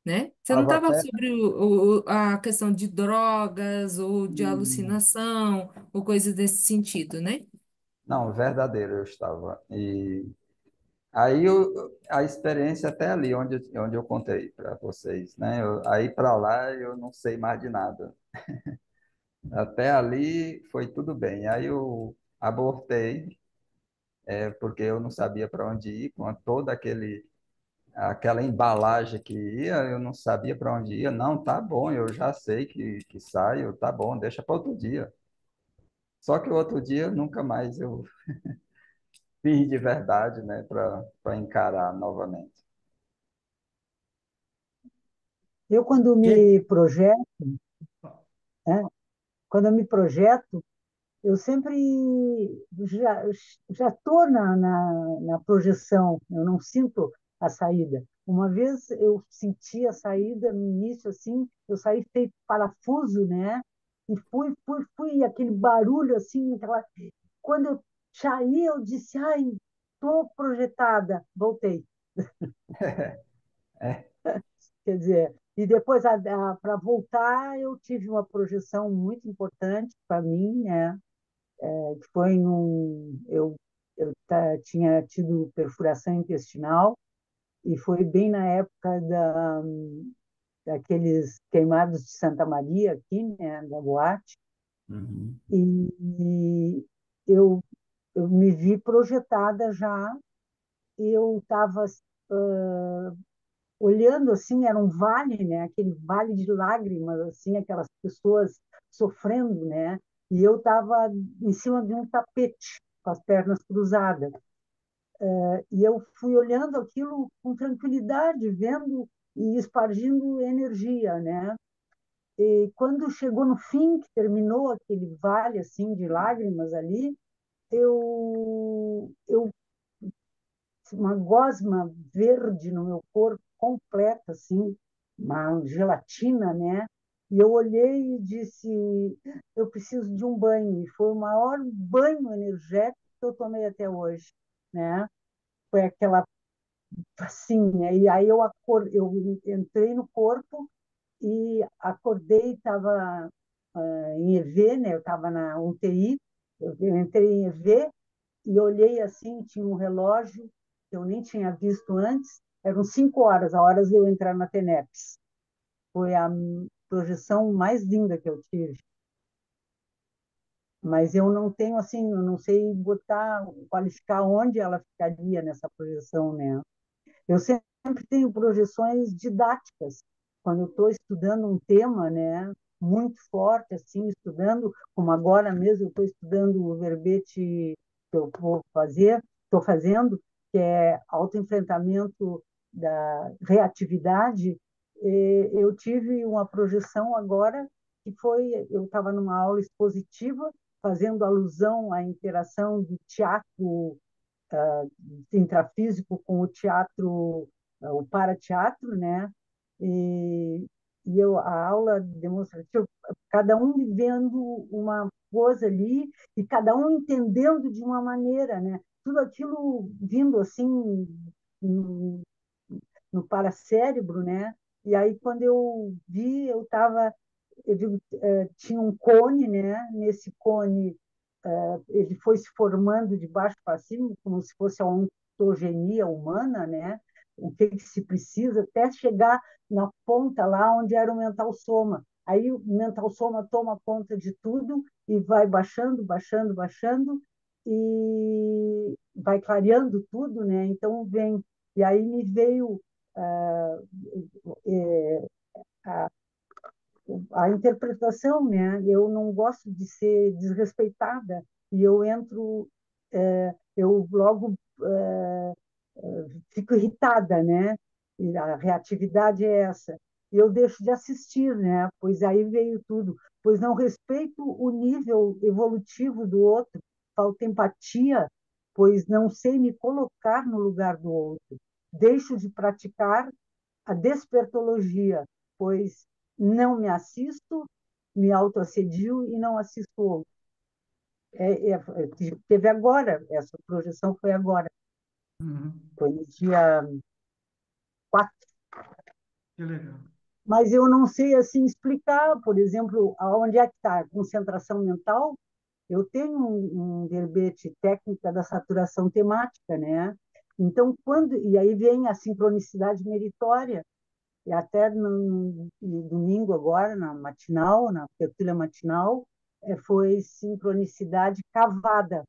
né? Você não estava estava até. sobre a questão de drogas ou de Hum, alucinação ou coisas desse sentido, né? Não, verdadeiro eu estava. E aí a experiência até ali, onde eu contei para vocês, né? Aí para lá eu não sei mais de nada. Até ali foi tudo bem. Aí eu abortei, porque eu não sabia para onde ir, com toda aquela embalagem que ia, eu não sabia para onde ia. Não, tá bom, eu já sei que saio, tá bom, deixa para outro dia. Só que o outro dia nunca mais eu fiz de verdade, né, para encarar novamente. Eu, quando Gente, me projeto, né, quando eu me projeto, eu sempre já já estou na projeção, eu não sinto a saída. Uma vez eu senti a saída no início, assim, eu saí feito parafuso, né? E fui, aquele barulho, assim, quando eu saí, eu disse, ai, estou projetada, voltei. É, Quer dizer, e depois, para voltar, eu tive uma projeção muito importante para mim, né? Que foi tinha tido perfuração intestinal e foi bem na época daqueles queimados de Santa Maria aqui, né, da boate, uhum. e eu, eu me vi projetada já, e eu estava olhando assim, era um vale, né, aquele vale de lágrimas, assim, aquelas pessoas sofrendo, né, e eu estava em cima de um tapete, com as pernas cruzadas. E eu fui olhando aquilo com tranquilidade, vendo e espargindo energia, né? E quando chegou no fim, que terminou aquele vale assim de lágrimas ali, eu uma gosma verde no meu corpo completa assim, uma gelatina, né? E eu olhei e disse, eu preciso de um banho. E foi o maior banho energético que eu tomei até hoje, né? Foi aquela assim, né? E aí eu entrei no corpo e acordei, estava em EV, né? Eu estava na UTI, eu entrei em EV e olhei assim, tinha um relógio que eu nem tinha visto antes, eram 5 horas, a hora de eu entrar na TENEPS. Foi a projeção mais linda que eu tive. Mas eu não tenho assim, eu não sei botar, qualificar onde ela ficaria nessa projeção, né? Eu sempre tenho projeções didáticas. Quando eu estou estudando um tema, né, muito forte, assim, estudando, como agora mesmo eu estou estudando o verbete que eu vou fazer, estou fazendo, que é autoenfrentamento da reatividade, eu tive uma projeção agora que foi, eu estava numa aula expositiva, fazendo alusão à interação do teatro intrafísico com o teatro, o parateatro, né? E, a aula demonstrativa, cada um vivendo uma coisa ali e cada um entendendo de uma maneira, né? Tudo aquilo vindo assim no paracérebro, né? E aí, quando eu vi, eu digo, tinha um cone, né? Nesse cone, ele foi se formando de baixo para cima, como se fosse a ontogenia humana, né? O que, que se precisa, até chegar na ponta lá onde era o mental soma. Aí o mental soma toma conta de tudo e vai baixando, baixando, baixando e vai clareando tudo, né? Então vem, e aí me veio a interpretação, né? Eu não gosto de ser desrespeitada e eu entro, eu logo fico irritada, né? E a reatividade é essa. E eu deixo de assistir, né? Pois aí veio tudo. Pois não respeito o nível evolutivo do outro, falta empatia, pois não sei me colocar no lugar do outro. Deixo de praticar a despertologia, pois não me assisto, me autoassedio e não assisto o outro. Teve agora, essa projeção foi agora, Uhum. foi no dia 4. Que legal. Mas eu não sei assim explicar, por exemplo, aonde é que está a concentração mental. Eu tenho um verbete técnica da saturação temática, né? Então, e aí vem a sincronicidade meritória, e até no domingo agora, na matinal, na tertúlia matinal, foi sincronicidade cavada.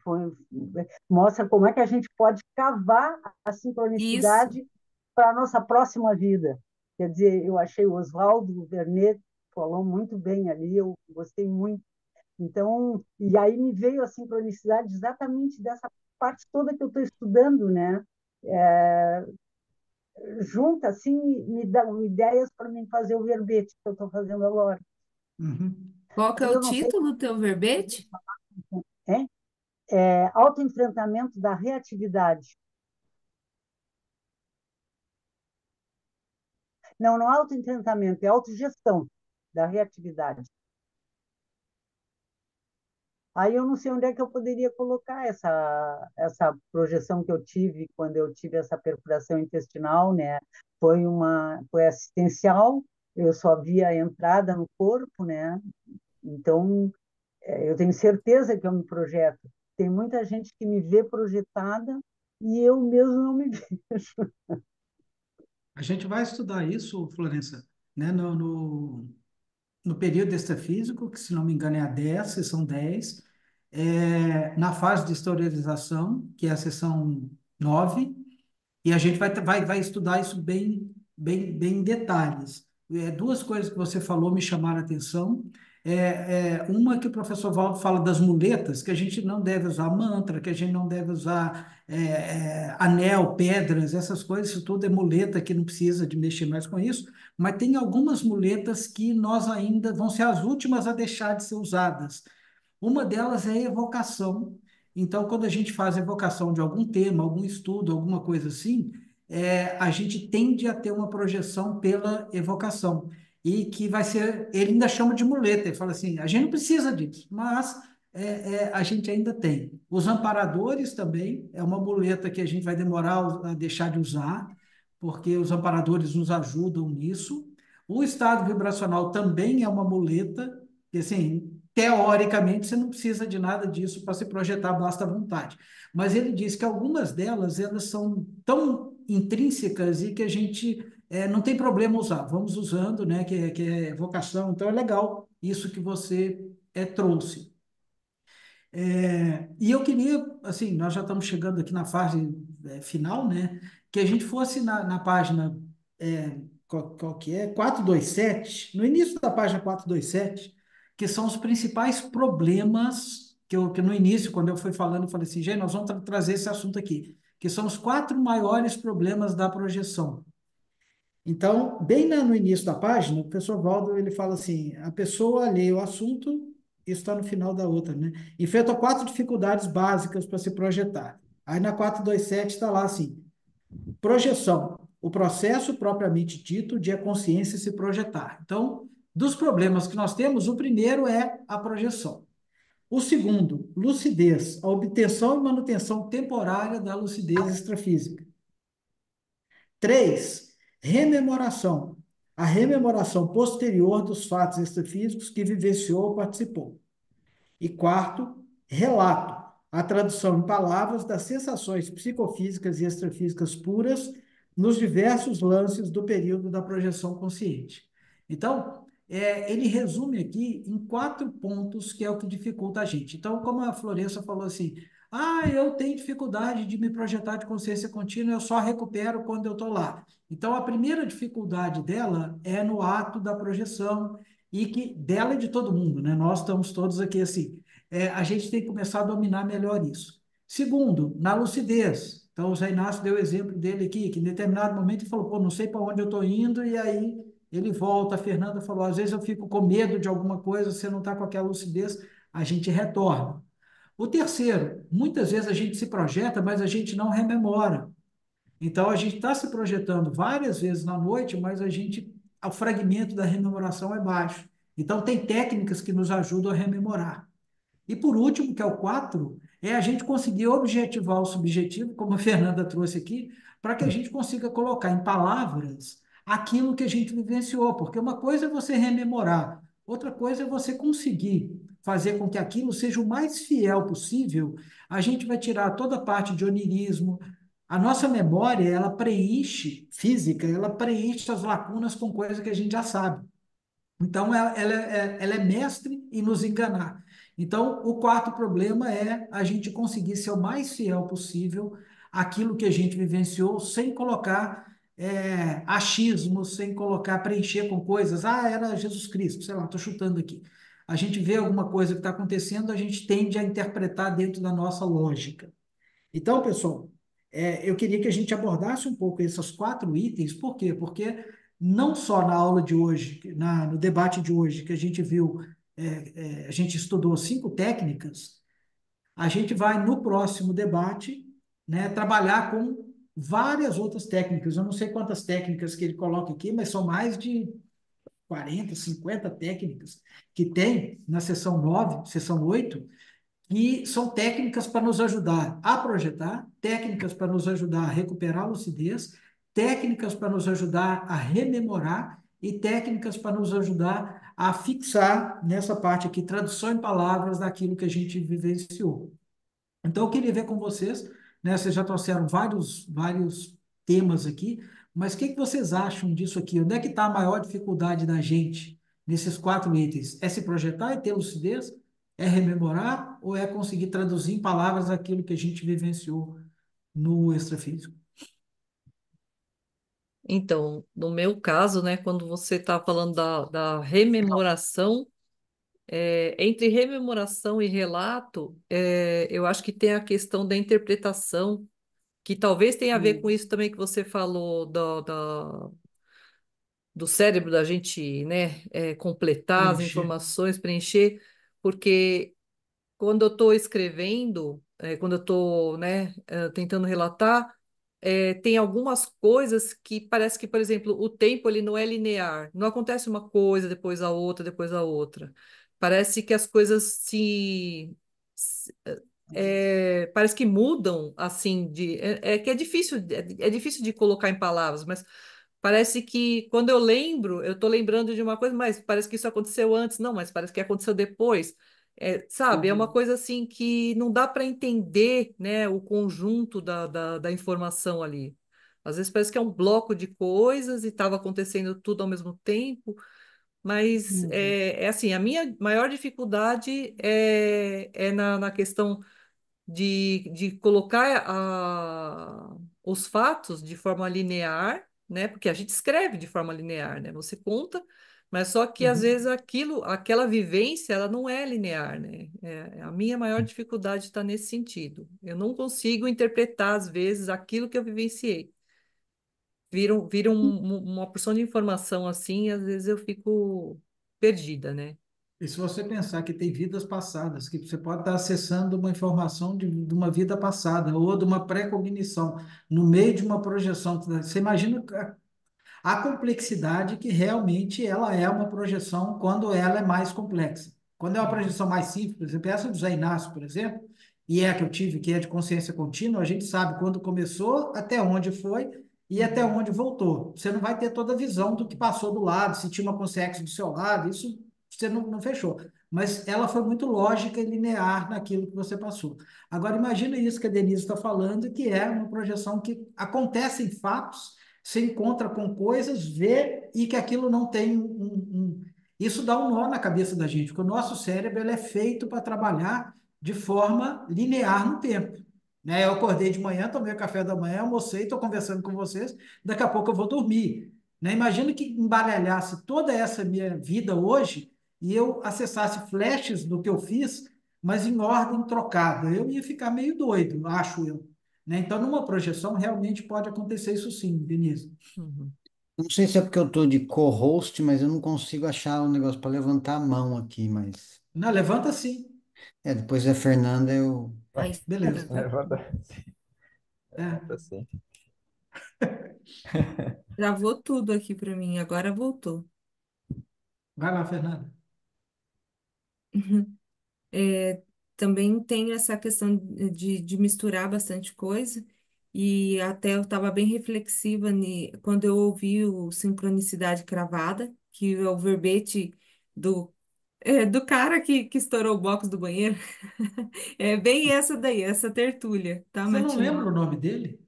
Foi, mostra como é que a gente pode cavar a Isso. sincronicidade para a nossa próxima vida. Quer dizer, eu achei o Oswaldo Vernet falou muito bem ali, eu gostei muito. Então, e aí me veio a sincronicidade exatamente dessa parte toda que eu estou estudando, né? É, junta, assim, me dão ideias para mim fazer o verbete que eu estou fazendo agora. Uhum. Qual que é Mas o eu não sei título do teu verbete? é, autoenfrentamento da reatividade. Não, não é autoenfrentamento, é autogestão da reatividade. Aí eu não sei onde é que eu poderia colocar essa projeção que eu tive quando eu tive essa perfuração intestinal, né? Foi assistencial, eu só via a entrada no corpo, né? Então, eu tenho certeza que eu me projeto. Tem muita gente que me vê projetada e eu mesmo não me vejo. A gente vai estudar isso, Florença, né, no período extrafísico, que se não me engano é a 10, sessão 10, na fase de historialização, que é a sessão 9. E a gente vai estudar isso bem em detalhes. Duas coisas que você falou me chamaram a atenção. Uma que o professor Valdo fala das muletas, que a gente não deve usar mantra, que a gente não deve usar anel, pedras, essas coisas, isso tudo é muleta que não precisa de mexer mais com isso, mas tem algumas muletas que nós ainda vão ser as últimas a deixar de ser usadas. Uma delas é a evocação. Então, quando a gente faz evocação de algum tema, algum estudo, alguma coisa assim, a gente tende a ter uma projeção pela evocação. E que vai ser, ele ainda chama de muleta, ele fala assim, a gente não precisa disso, mas a gente ainda tem. Os amparadores também, é uma muleta que a gente vai demorar a deixar de usar, porque os amparadores nos ajudam nisso. O estado vibracional também é uma muleta, que assim, teoricamente, você não precisa de nada disso para se projetar, basta a vontade. Mas ele diz que algumas delas, elas são tão intrínsecas e que a gente não tem problema usar. Vamos usando, né, que é vocação. Então, é legal isso que você trouxe. E eu queria, assim, nós já estamos chegando aqui na fase final, né, que a gente fosse na página, qual que é? 427, no início da página 427, que são os principais problemas que no início, quando eu fui falando, eu falei assim, gente, nós vamos trazer esse assunto aqui, que são os 4 maiores problemas da projeção. Então, bem no início da página, o professor Valdo, ele fala assim, a pessoa lê o assunto, isso está no final da outra, né? Enfrenta 4 dificuldades básicas para se projetar. Aí na 427 está lá assim, projeção, o processo propriamente dito de a consciência se projetar. Então, dos problemas que nós temos, o primeiro é a projeção. O segundo, lucidez, a obtenção e manutenção temporária da lucidez extrafísica. 3, Rememoração. A rememoração posterior dos fatos extrafísicos que vivenciou ou participou. E quarto, relato, a tradução em palavras das sensações psicofísicas e extrafísicas puras nos diversos lances do período da projeção consciente. Então, ele resume aqui em 4 pontos que é o que dificulta a gente. Então, como a Florença falou assim, eu tenho dificuldade de me projetar de consciência contínua, eu só recupero quando eu estou lá. Então, a primeira dificuldade dela é no ato da projeção, e que dela e de todo mundo, né? Nós estamos todos aqui assim. A gente tem que começar a dominar melhor isso. Segundo, na lucidez. Então, o Zé Inácio deu o exemplo dele aqui, que em determinado momento ele falou, pô, não sei para onde eu estou indo, e aí ele volta. A Fernanda falou, às vezes eu fico com medo de alguma coisa, você não está com aquela lucidez, a gente retorna. O terceiro, muitas vezes a gente se projeta, mas a gente não rememora. Então, a gente está se projetando várias vezes na noite, mas o fragmento da rememoração é baixo. Então, tem técnicas que nos ajudam a rememorar. E por último, que é o 4, é a gente conseguir objetivar o subjetivo, como a Fernanda trouxe aqui, para que a gente consiga colocar em palavras aquilo que a gente vivenciou. Porque uma coisa é você rememorar, outra coisa é você conseguir fazer com que aquilo seja o mais fiel possível. A gente vai tirar toda a parte de onirismo. A nossa memória, ela preenche, física, ela preenche as lacunas com coisa que a gente já sabe. Então, ela é mestre em nos enganar. Então, o quarto problema é a gente conseguir ser o mais fiel possível àquilo que a gente vivenciou, sem colocar achismos, sem colocar, preencher com coisas. Era Jesus Cristo, sei lá, estou chutando aqui. A gente vê alguma coisa que está acontecendo, a gente tende a interpretar dentro da nossa lógica. Então, pessoal, eu queria que a gente abordasse um pouco esses 4 itens. Por quê? Porque não só na aula de hoje, no debate de hoje, que a gente viu, a gente estudou 5 técnicas, a gente vai, no próximo debate, né, trabalhar com várias outras técnicas. Eu não sei quantas técnicas que ele coloca aqui, mas são mais de 40, 50 técnicas que tem na seção 9, seção 8, e são técnicas para nos ajudar a projetar, técnicas para nos ajudar a recuperar a lucidez, técnicas para nos ajudar a rememorar e técnicas para nos ajudar a fixar nessa parte aqui, tradução em palavras daquilo que a gente vivenciou. Então, eu queria ver com vocês, né? Vocês já trouxeram vários temas aqui, mas o que vocês acham disso aqui? Onde é que está a maior dificuldade da gente nesses 4 itens? É se projetar e ter lucidez? É rememorar? Ou é conseguir traduzir em palavras aquilo que a gente vivenciou no extrafísico? Então, no meu caso, né, quando você está falando da rememoração, entre rememoração e relato, eu acho que tem a questão da interpretação, que talvez tenha a ver com isso também que você falou do cérebro da gente, né, completar as Preencher. informações, preencher, porque quando eu estou escrevendo, quando eu estou, né, tentando relatar, tem algumas coisas que parece que, por exemplo, o tempo ele não é linear, não acontece uma coisa, depois a outra, depois a outra. Parece que as coisas se- parece que mudam assim que é difícil, é difícil de colocar em palavras, mas parece que quando eu lembro, eu estou lembrando de uma coisa, mas parece que isso aconteceu antes, não, mas parece que aconteceu depois. Sabe, é uma Uhum. coisa assim que não dá para entender, né, o conjunto da informação ali. Às vezes parece que é um bloco de coisas e estava acontecendo tudo ao mesmo tempo, mas Uhum. é assim, a minha maior dificuldade é na questão de colocar os fatos de forma linear, né? Porque a gente escreve de forma linear, né? Você conta, mas só que às vezes Uhum. aquela vivência, ela não é linear, né? A minha maior dificuldade está nesse sentido. Eu não consigo interpretar, às vezes, aquilo que eu vivenciei. Vira uma porção de informação assim, e às vezes eu fico perdida, né? E se você pensar que tem vidas passadas, que você pode estar acessando uma informação de uma vida passada ou de uma pré-cognição no meio de uma projeção, você imagina a complexidade que realmente ela é uma projeção quando ela é mais complexa. Quando é uma projeção mais simples, por exemplo, essa do Zé Inácio, por exemplo, e é a que eu tive, que é de consciência contínua, a gente sabe quando começou, até onde foi, e até onde voltou. Você não vai ter toda a visão do que passou do lado, se tinha uma consequência do seu lado, isso você não fechou. Mas ela foi muito lógica e linear naquilo que você passou. Agora, imagina isso que a Denise está falando, que é uma projeção que acontecem fatos, você encontra com coisas, vê e que aquilo não tem Isso dá um nó na cabeça da gente, porque o nosso cérebro ele é feito para trabalhar de forma linear no tempo. Né? Eu acordei de manhã, tomei o café da manhã, almocei, estou conversando com vocês, daqui a pouco eu vou dormir. Né? Imagina que embaralhasse toda essa minha vida hoje e eu acessasse flashes do que eu fiz, mas em ordem trocada. Eu ia ficar meio doido, acho eu. Né? Então, numa projeção, realmente pode acontecer isso sim, Denise. Uhum. Não sei se é porque eu tô de co-host, mas eu não consigo achar o negócio para levantar a mão aqui, mas. Não, levanta sim. É, depois da Fernanda eu. Aí, Beleza. Levanta, É, levanta sim. travou tudo aqui para mim, agora voltou. vai lá, Fernanda. É, também tenho essa questão de misturar bastante coisa, e até eu estava bem reflexiva quando eu ouvi o sincronicidade cravada, que é o verbete do cara que estourou o box do banheiro. É bem essa daí, essa tertúlia, tá, Você não lembra matinal? o nome dele?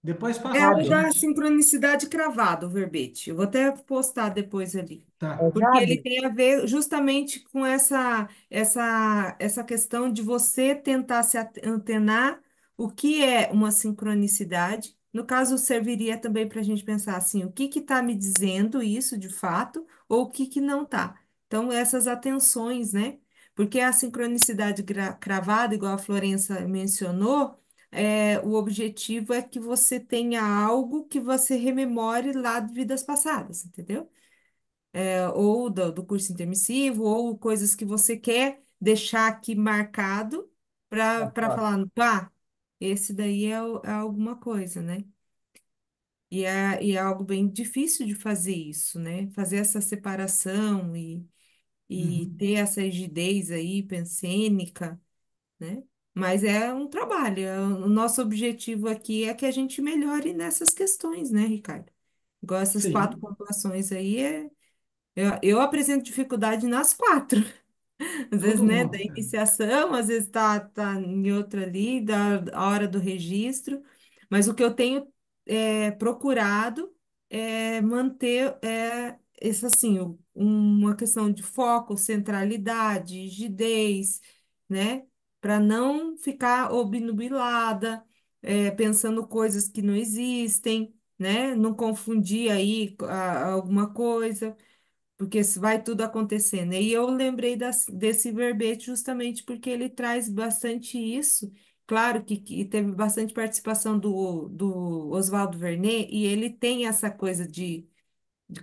Depois É passa o para Jader, da gente. sincronicidade cravada, o verbete. Eu vou até postar depois ali. Tá. é Porque ele Jader? tem a ver justamente com essa questão de você tentar se antenar o que é uma sincronicidade. No caso, serviria também para a gente pensar assim, o que está me dizendo isso de fato, ou o que não está. Então, essas atenções, né? Porque a sincronicidade cravada, igual a Florença mencionou, o objetivo é que você tenha algo que você rememore lá de vidas passadas, entendeu? Ou do curso intermissivo, ou coisas que você quer deixar aqui marcado para Claro. falar, pá, esse daí é alguma coisa, né? E é algo bem difícil de fazer isso, né? Fazer essa separação e Uhum. ter essa rigidez aí, pensênica, né? Mas é um trabalho. O nosso objetivo aqui é que a gente melhore nessas questões, né, Ricardo? Igual essas quatro Sim, pontuações aí, eu apresento dificuldade nas quatro. Às vezes, todo né, da mundo. iniciação, às vezes tá em outra ali, da a hora do registro. Mas o que eu tenho procurado é manter esse, assim, uma questão de foco, centralidade, rigidez, né? Para não ficar obnubilada, pensando coisas que não existem, né? Não confundir aí alguma coisa porque vai tudo acontecendo. E eu lembrei desse verbete justamente porque ele traz bastante isso. Claro que teve bastante participação do Oswaldo Vernet, e ele tem essa coisa de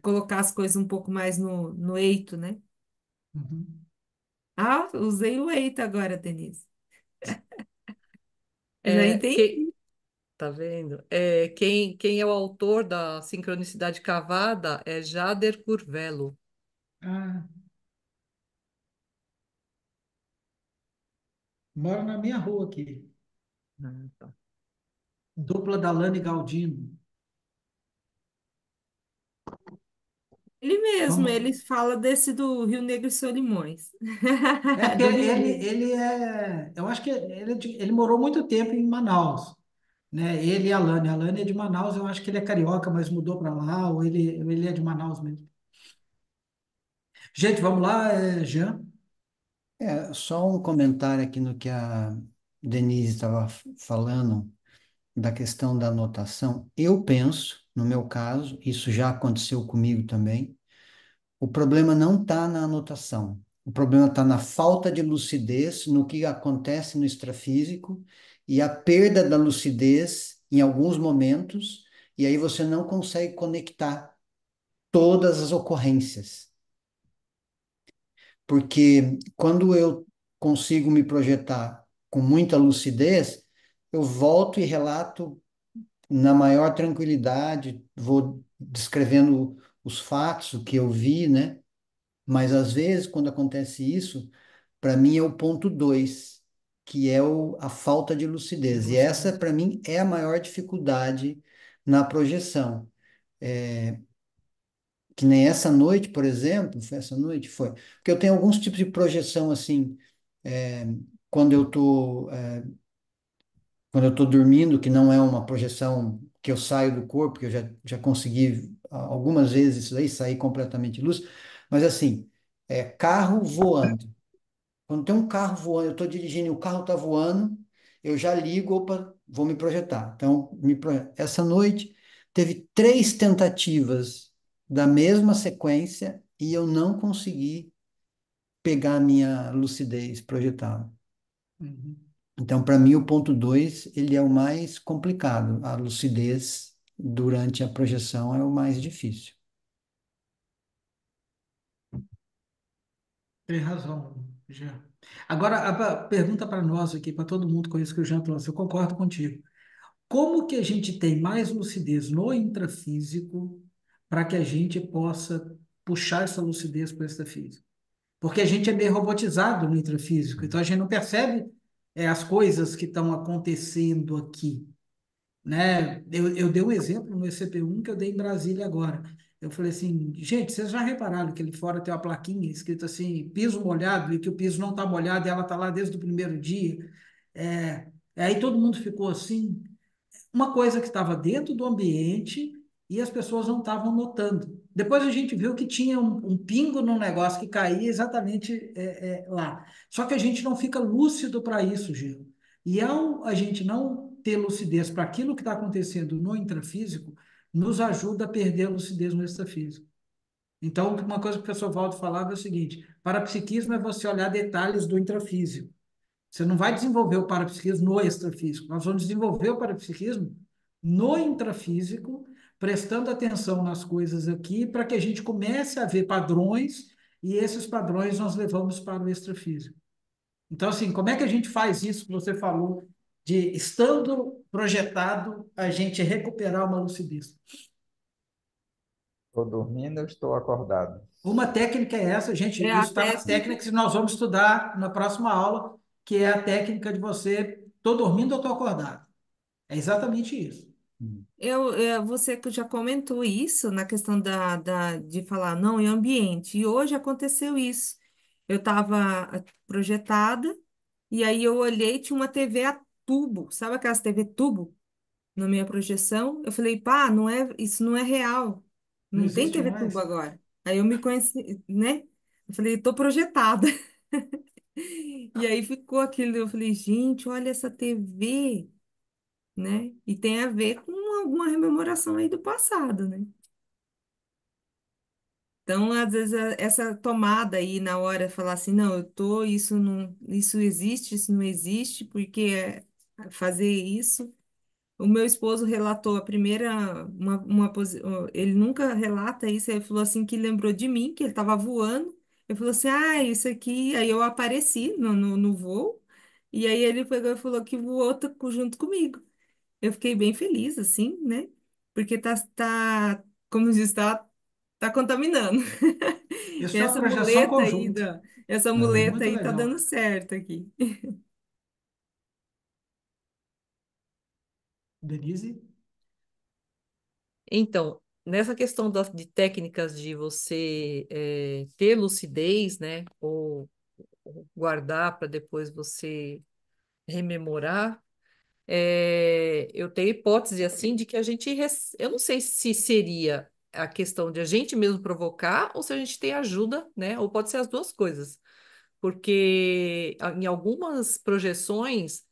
colocar as coisas um pouco mais no eito, né? Uhum. Ah, usei o eito agora, Denise. Já É, entendi. tá vendo? Quem é o autor da sincronicidade cavada é Jader Curvelo. Ah, mora na minha rua aqui. Ah, tá. Dupla da Lani Galdino. Ele mesmo, Vamos. ele fala desse do Rio Negro e Solimões. É porque Do Rio ele, Negro. ele é. Eu acho que ele morou muito tempo em Manaus. Né? Ele e a Lani. A Lani é de Manaus, eu acho que ele é carioca, mas mudou para lá, ou ele é de Manaus mesmo. Gente, vamos lá, Jean. É, só um comentário aqui no que a Denise estava falando da questão da anotação. Eu penso, no meu caso, isso já aconteceu comigo também. O problema não está na anotação. O problema está na falta de lucidez no que acontece no extrafísico e a perda da lucidez em alguns momentos, e aí você não consegue conectar todas as ocorrências. Porque quando eu consigo me projetar com muita lucidez, eu volto e relato na maior tranquilidade, vou descrevendo os fatos, o que eu vi, né? Mas às vezes, quando acontece isso, para mim é o ponto dois, que é a falta de De lucidez. E essa, lucidez. para mim, é a maior dificuldade na projeção. É, que nem essa noite, por exemplo, foi essa noite? Foi. Porque eu tenho alguns tipos de projeção, assim, é, quando eu tô, quando eu tô dormindo, que não é uma projeção que eu saio do corpo, que eu já consegui algumas vezes isso aí, sair completamente de luz, mas assim, carro voando. Quando tem um carro voando, eu estou dirigindo e o carro está voando, eu já ligo, opa, vou me projetar. Então, essa noite teve 3 tentativas da mesma sequência e eu não consegui pegar a minha lucidez projetada. Uhum. Então, para mim, o ponto 2 ele é o mais complicado. A lucidez durante a projeção é o mais difícil. Tem razão, Jean. Agora, pergunta para nós aqui, para todo mundo com isso que o Jean trouxe, eu concordo contigo. Como que a gente tem mais lucidez no intrafísico para que a gente possa puxar essa lucidez para o extrafísico? Porque a gente é meio robotizado no intrafísico, então a gente não percebe as coisas que estão acontecendo aqui, né? Eu dei um exemplo no ECP1 que eu dei em Brasília agora. Eu falei assim, gente, vocês já repararam que ali fora tem uma plaquinha escrito assim, piso molhado, e que o piso não está molhado e ela está lá desde o primeiro dia? É, aí todo mundo ficou assim, uma coisa que estava dentro do ambiente e as pessoas não estavam notando. Depois a gente viu que tinha um pingo no negócio que caía exatamente lá. Só que a gente não fica lúcido para isso, Gil. E ao a gente não ter lucidez para aquilo que está acontecendo no intrafísico, nos ajuda a perder a lucidez no extrafísico. Então, uma coisa que o professor Valdo falava é o seguinte: parapsiquismo é você olhar detalhes do intrafísico. Você não vai desenvolver o parapsiquismo no extrafísico. Nós vamos desenvolver o parapsiquismo no intrafísico, prestando atenção nas coisas aqui, para que a gente comece a ver padrões e esses padrões nós levamos para o extrafísico. Então, assim, como é que a gente faz isso que você falou, de estando projetado, a gente recuperar uma lucidez? Estou dormindo, eu estou acordado. Uma técnica é essa, gente. É Isso a está nas técnica. técnicas que nós vamos estudar na próxima aula, que é a técnica de você, estou dormindo ou estou acordado. É exatamente isso. Você que já comentou isso na questão de falar, não, é ambiente. E hoje aconteceu isso. Eu estava projetada e aí eu olhei, tinha uma TV a tubo, sabe aquelas TV tubo na minha projeção? Eu falei, pá, não é, isso não é real. Não Não tem existe TV tubo mais. agora. Aí eu me conheci, né? Eu falei, tô projetada. E aí ficou aquilo, eu falei, gente, olha essa TV, né? E tem a ver com alguma rememoração aí do passado, né? Então, às vezes, essa tomada aí na hora, falar assim, não, eu tô, isso não, isso existe, isso não existe, porque fazer isso. O meu esposo relatou a primeira, ele nunca relata isso, ele falou assim que lembrou de mim, que ele estava voando, ele falou assim, ah, isso aqui, aí eu apareci no voo, e aí ele pegou e falou que voou junto comigo. Eu fiquei bem feliz, assim, né? Porque como diz, tá contaminando. Isso é uma Essa projeção muleta aí, conjunta. essa É. muleta Muito aí tá dando legal. certo aqui. Denise? Então, nessa questão de técnicas de você ter lucidez, né, ou guardar para depois você rememorar, eu tenho hipótese assim de que a gente, eu não sei se seria a questão de a gente mesmo provocar ou se a gente tem ajuda, né, ou pode ser as duas coisas, porque em algumas projeções,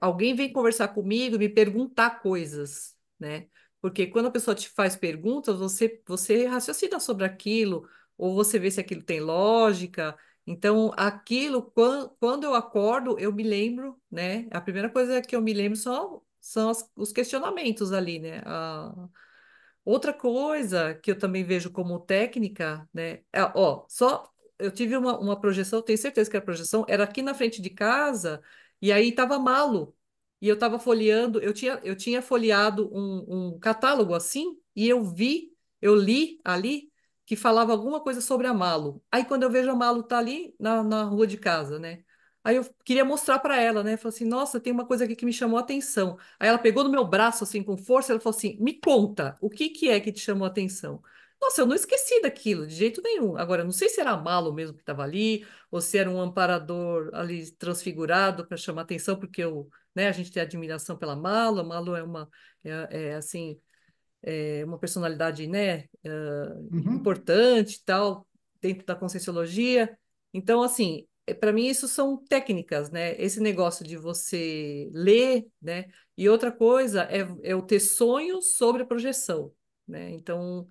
alguém vem conversar comigo e me perguntar coisas, né? Porque quando a pessoa te faz perguntas, você raciocina sobre aquilo, ou você vê se aquilo tem lógica. Então, aquilo, quando eu acordo, eu me lembro, né? A primeira coisa que eu me lembro são os questionamentos ali, né? Outra coisa que eu também vejo como técnica, né? Só eu tive uma projeção, tenho certeza que a projeção era aqui na frente de casa, e aí estava malo. E eu estava folheando, eu tinha folheado um catálogo assim, e eu li ali que falava alguma coisa sobre a Malo. Aí quando eu vejo a Malo tá ali na rua de casa, né? Aí eu queria mostrar para ela, né? Falei assim, nossa, tem uma coisa aqui que me chamou a atenção. Aí ela pegou no meu braço assim com força, ela falou assim, me conta, o que que é que te chamou a atenção? Nossa, eu não esqueci daquilo, de jeito nenhum. Agora, eu não sei se era a malo mesmo que estava ali, ou se era um amparador ali transfigurado para chamar atenção, porque eu, né, a gente tem admiração pela Malo, a Malo é uma, assim, é uma personalidade, né, Uhum. importante e tal, dentro da Conscienciologia. Então, assim, para mim isso são técnicas, né? Esse negócio de você ler, né? E outra coisa é o ter sonhos sobre a projeção, né? Então,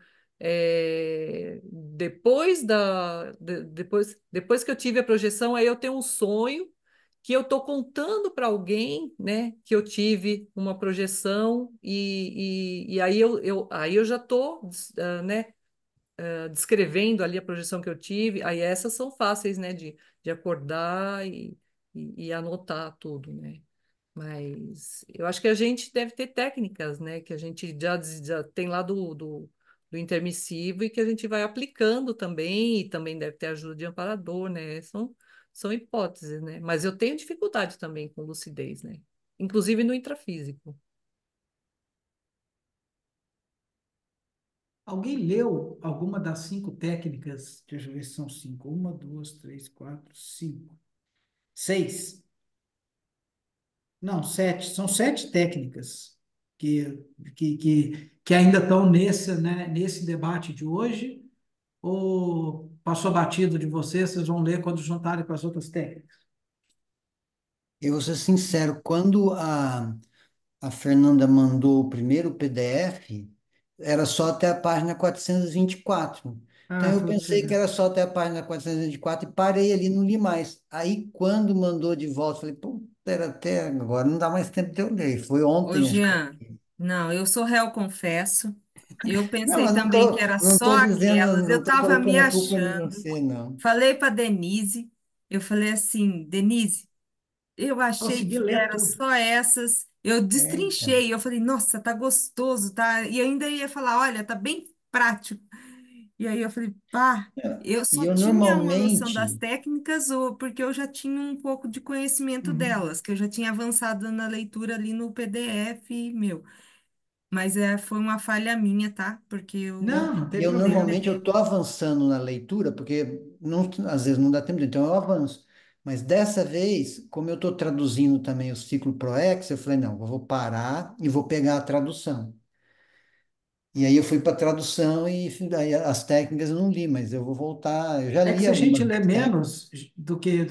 depois que eu tive a projeção, aí eu tenho um sonho que eu estou contando para alguém, né, que eu tive uma projeção e aí aí eu já estou, né, descrevendo ali a projeção que eu tive. Aí essas são fáceis, né, de acordar e anotar tudo, né? Mas eu acho que a gente deve ter técnicas, né, que a gente já tem lá do intermissivo e que a gente vai aplicando também, e também deve ter ajuda de amparador, né? São hipóteses, né? Mas eu tenho dificuldade também com lucidez, né? Inclusive no intrafísico. Alguém leu alguma das 5 técnicas? Deixa eu ver se são 5. Uma, duas, três, quatro, 5. 6. Não, 7. São 7 técnicas que, que ainda estão nesse, né, nesse debate de hoje. Ou passou batido de vocês, vocês vão ler quando juntarem com as outras técnicas? Eu vou ser sincero, quando a Fernanda mandou o primeiro PDF, era só até a página 424. Então Ah, eu foi o que você pensei que viu. era só até a página 424 e parei ali, não li mais. Aí quando mandou de volta, falei, pô, era até agora, não dá mais tempo de eu ler. Foi Ô, ontem, acho que. Jean, não, eu sou réu, confesso. Eu Não, pensei mas não também que tô, era não só tô dizendo, aquelas. Eu não tô estava me colocando a culpa em achando. você, não. Falei para Denise, eu falei assim, Denise, eu achei Consegui que ler era tudo. só essas. Eu É, então. destrinchei, eu falei, nossa, tá gostoso, tá? E eu ainda ia falar, olha, tá bem prático. E aí eu falei, pá, eu E só eu tinha uma noção das normalmente, técnicas, ou porque eu já tinha um pouco de conhecimento Uhum. delas, que eu já tinha avançado na leitura ali no PDF, meu. Mas foi uma falha minha, tá? Porque eu Não, não e tem eu botei o problema. normalmente eu PDF. tô avançando na leitura, porque não, às vezes não dá tempo, então eu avanço. Mas dessa vez, como eu estou traduzindo também o ciclo ProEx, eu falei, não, eu vou parar e vou pegar a tradução. E aí eu fui para a tradução e aí as técnicas eu não li, mas eu vou voltar. Eu já É que li se a gente algumas lê das técnicas. menos do que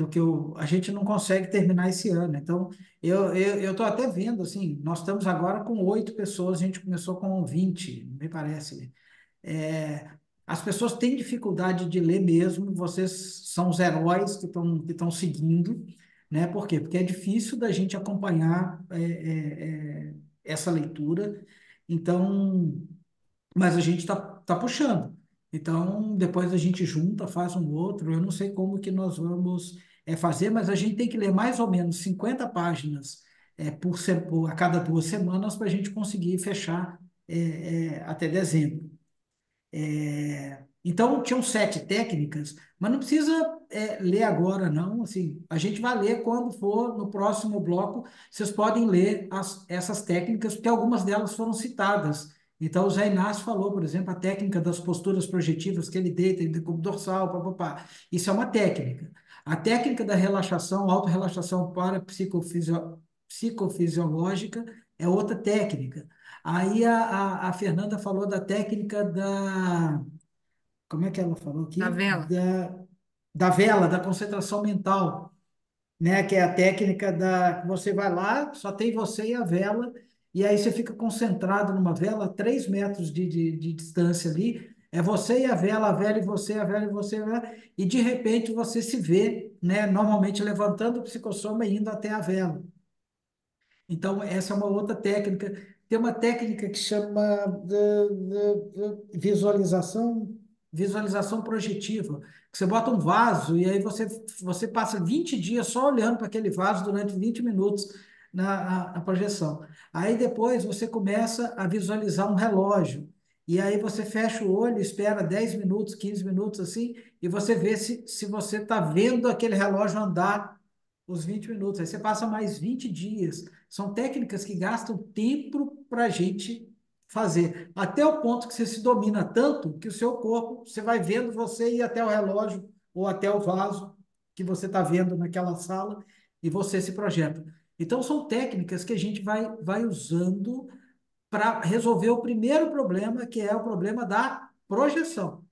a gente não consegue terminar esse ano. Então, eu estou até vendo, assim, nós estamos agora com 8 pessoas, a gente começou com 20, me parece. É, as pessoas têm dificuldade de ler mesmo, vocês são os heróis que estão seguindo, né? Por quê? Porque é difícil da gente acompanhar essa leitura. Então, mas a gente tá puxando. Então, depois a gente junta, faz um outro. Eu não sei como que nós vamos fazer, mas a gente tem que ler mais ou menos 50 páginas a cada 2 semanas para a gente conseguir fechar até dezembro. Então, tinham 7 técnicas, mas não precisa ler agora, não. Assim, a gente vai ler quando for no próximo bloco. Vocês podem ler essas técnicas, porque algumas delas foram citadas. Então, o Zé Inácio falou, por exemplo, a técnica das posturas projetivas, que ele deita, ele decúbito dorsal, papapá. Isso é uma técnica. A técnica da relaxação, autorrelaxação para psicofisiológica, é outra técnica. Aí a Fernanda falou da técnica da. Como é que ela falou Na aqui? vela. Da vela, da concentração mental, né? Que é a técnica que você vai lá, só tem você e a vela, e aí você fica concentrado numa vela, a 3 metros de distância ali. É você e a vela e você, a vela e você, né? E de repente você se vê, né? Normalmente levantando o psicossoma e indo até a vela. Então, essa é uma outra técnica. Tem uma técnica que chama de visualização projetiva, que você bota um vaso e aí você passa 20 dias só olhando para aquele vaso durante 20 minutos na projeção. Aí depois você começa a visualizar um relógio. E aí você fecha o olho, espera 10 minutos, 15 minutos assim, e você vê se você está vendo aquele relógio andar os 20 minutos. Aí você passa mais 20 dias. São técnicas que gastam tempo para a gente fazer. Até o ponto que você se domina tanto que o seu corpo, você vai vendo você ir até o relógio ou até o vaso que você está vendo naquela sala e você se projeta. Então, são técnicas que a gente vai usando para resolver o primeiro problema, que é o problema da projeção.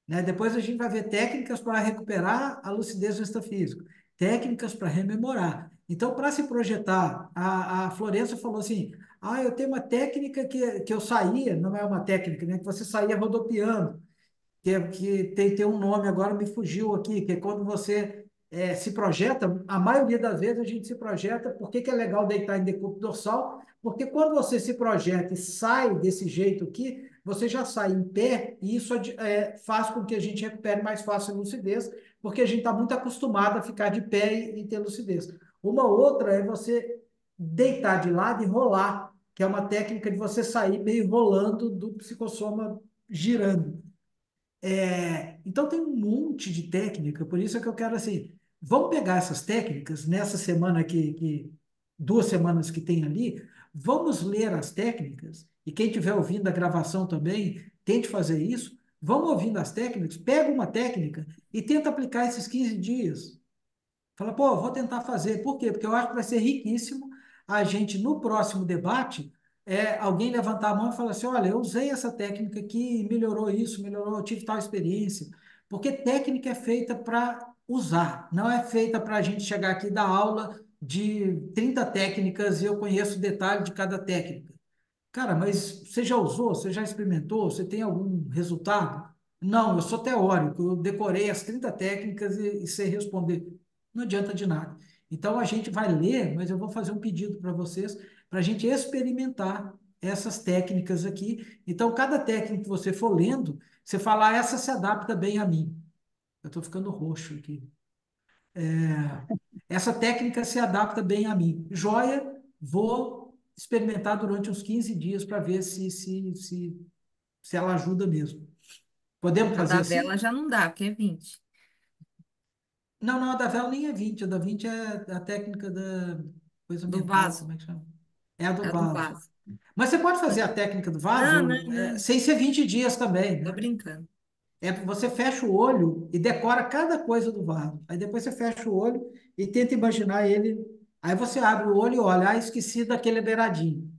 Né? Depois a gente vai ver técnicas para recuperar a lucidez do estado físico, técnicas para rememorar. Então, para se projetar, a Florença falou assim: eu tenho uma técnica que eu saía, não é uma técnica, né? Que você saía rodopiando que tem um nome, agora me fugiu aqui, que é quando você se projeta, a maioria das vezes a gente se projeta, por que é legal deitar em decúbito dorsal? Porque quando você se projeta e sai desse jeito aqui, você já sai em pé, e isso faz com que a gente recupere mais fácil a lucidez, porque a gente está muito acostumado a ficar de pé e ter lucidez. Uma outra é você deitar de lado e rolar, que é uma técnica de você sair meio rolando do psicossoma girando. Então tem um monte de técnica, por isso é que eu quero assim, vamos pegar essas técnicas nessa semana que 2 semanas que tem ali, vamos ler as técnicas, e quem estiver ouvindo a gravação também, tente fazer isso, vamos ouvindo as técnicas, pega uma técnica e tenta aplicar esses 15 dias. Fala, pô, vou tentar fazer. Por quê? Porque eu acho que vai ser riquíssimo a gente, no próximo debate, alguém levantar a mão e falar assim: olha, eu usei essa técnica aqui, melhorou isso, melhorou, eu tive tal experiência. Porque técnica é feita para usar, não é feita para a gente chegar aqui e dar aula de 30 técnicas e eu conheço o detalhe de cada técnica. Cara, mas você já usou? Você já experimentou? Você tem algum resultado? Não, eu sou teórico, eu decorei as 30 técnicas e sei responder. Não adianta de nada. Então a gente vai ler, mas eu vou fazer um pedido para vocês, para a gente experimentar essas técnicas aqui. Então, cada técnica que você for lendo, você fala, essa se adapta bem a mim. Eu estou ficando roxo aqui. Essa técnica se adapta bem a mim. Joia, vou experimentar durante uns 15 dias para ver se ela ajuda mesmo. Podemos A fazer da vela assim? já não dá, porque é 20. Não, não, a da vela nem é 20. A da 20 é a técnica da coisa Do mental, vaso. como é que chama? É a É do a do vaso. vaso. Mas você pode fazer a técnica do Não, não, vaso não. sem ser 20 dias também, Tô né? brincando. Você fecha o olho e decora cada coisa do vaso. Aí depois você fecha o olho e tenta imaginar ele. Aí você abre o olho e olha, esqueci daquele beiradinho.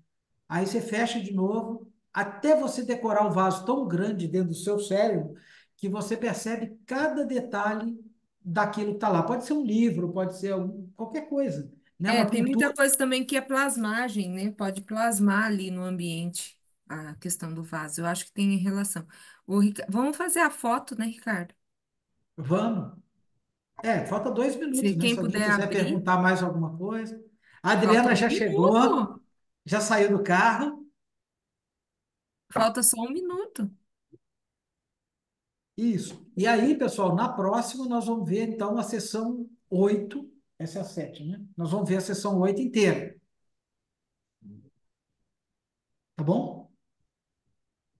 Aí você fecha de novo, até você decorar o vaso tão grande dentro do seu cérebro que você percebe cada detalhe daquilo que está lá. Pode ser um livro, pode ser qualquer coisa, né? É, Uma tem muita pintura. coisa também que é plasmagem, né? Pode plasmar ali no ambiente a questão do vaso. Eu acho que tem relação. Vamos fazer a foto, né, Ricardo? Vamos. Falta 2 minutos, Se né? quem Se alguém puder quiser abrir, perguntar mais alguma coisa. A falta Adriana um já chegou, minuto. já saiu do carro. Falta só um minuto. Isso. E aí, pessoal, na próxima nós vamos ver, então, a sessão 8. Essa é a 7, né? Nós vamos ver a sessão 8 inteira. Tá bom?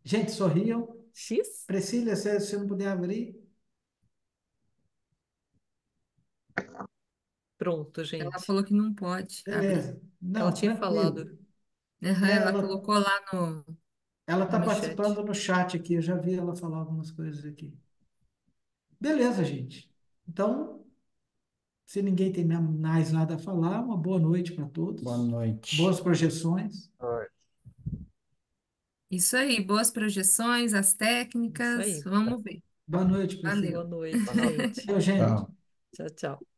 Gente, sorriam. X? Priscila, se não puder abrir. Pronto, Ela gente. falou que não pode abrir. Beleza. Ela Não, tinha tranquilo. falado Aham, ela Ela colocou lá ela está no chat. participando no chat aqui. Eu já vi ela falar algumas coisas aqui. Beleza, gente. Então, se ninguém tem mais nada a falar, uma boa noite para Boa todos. noite. Boas projeções. Isso aí, boas projeções, as isso técnicas. aí. Vamos ver. Boa noite, Valeu. Boa Priscila. noite, gente. Tchau, gente. Tchau. Tchau, tchau.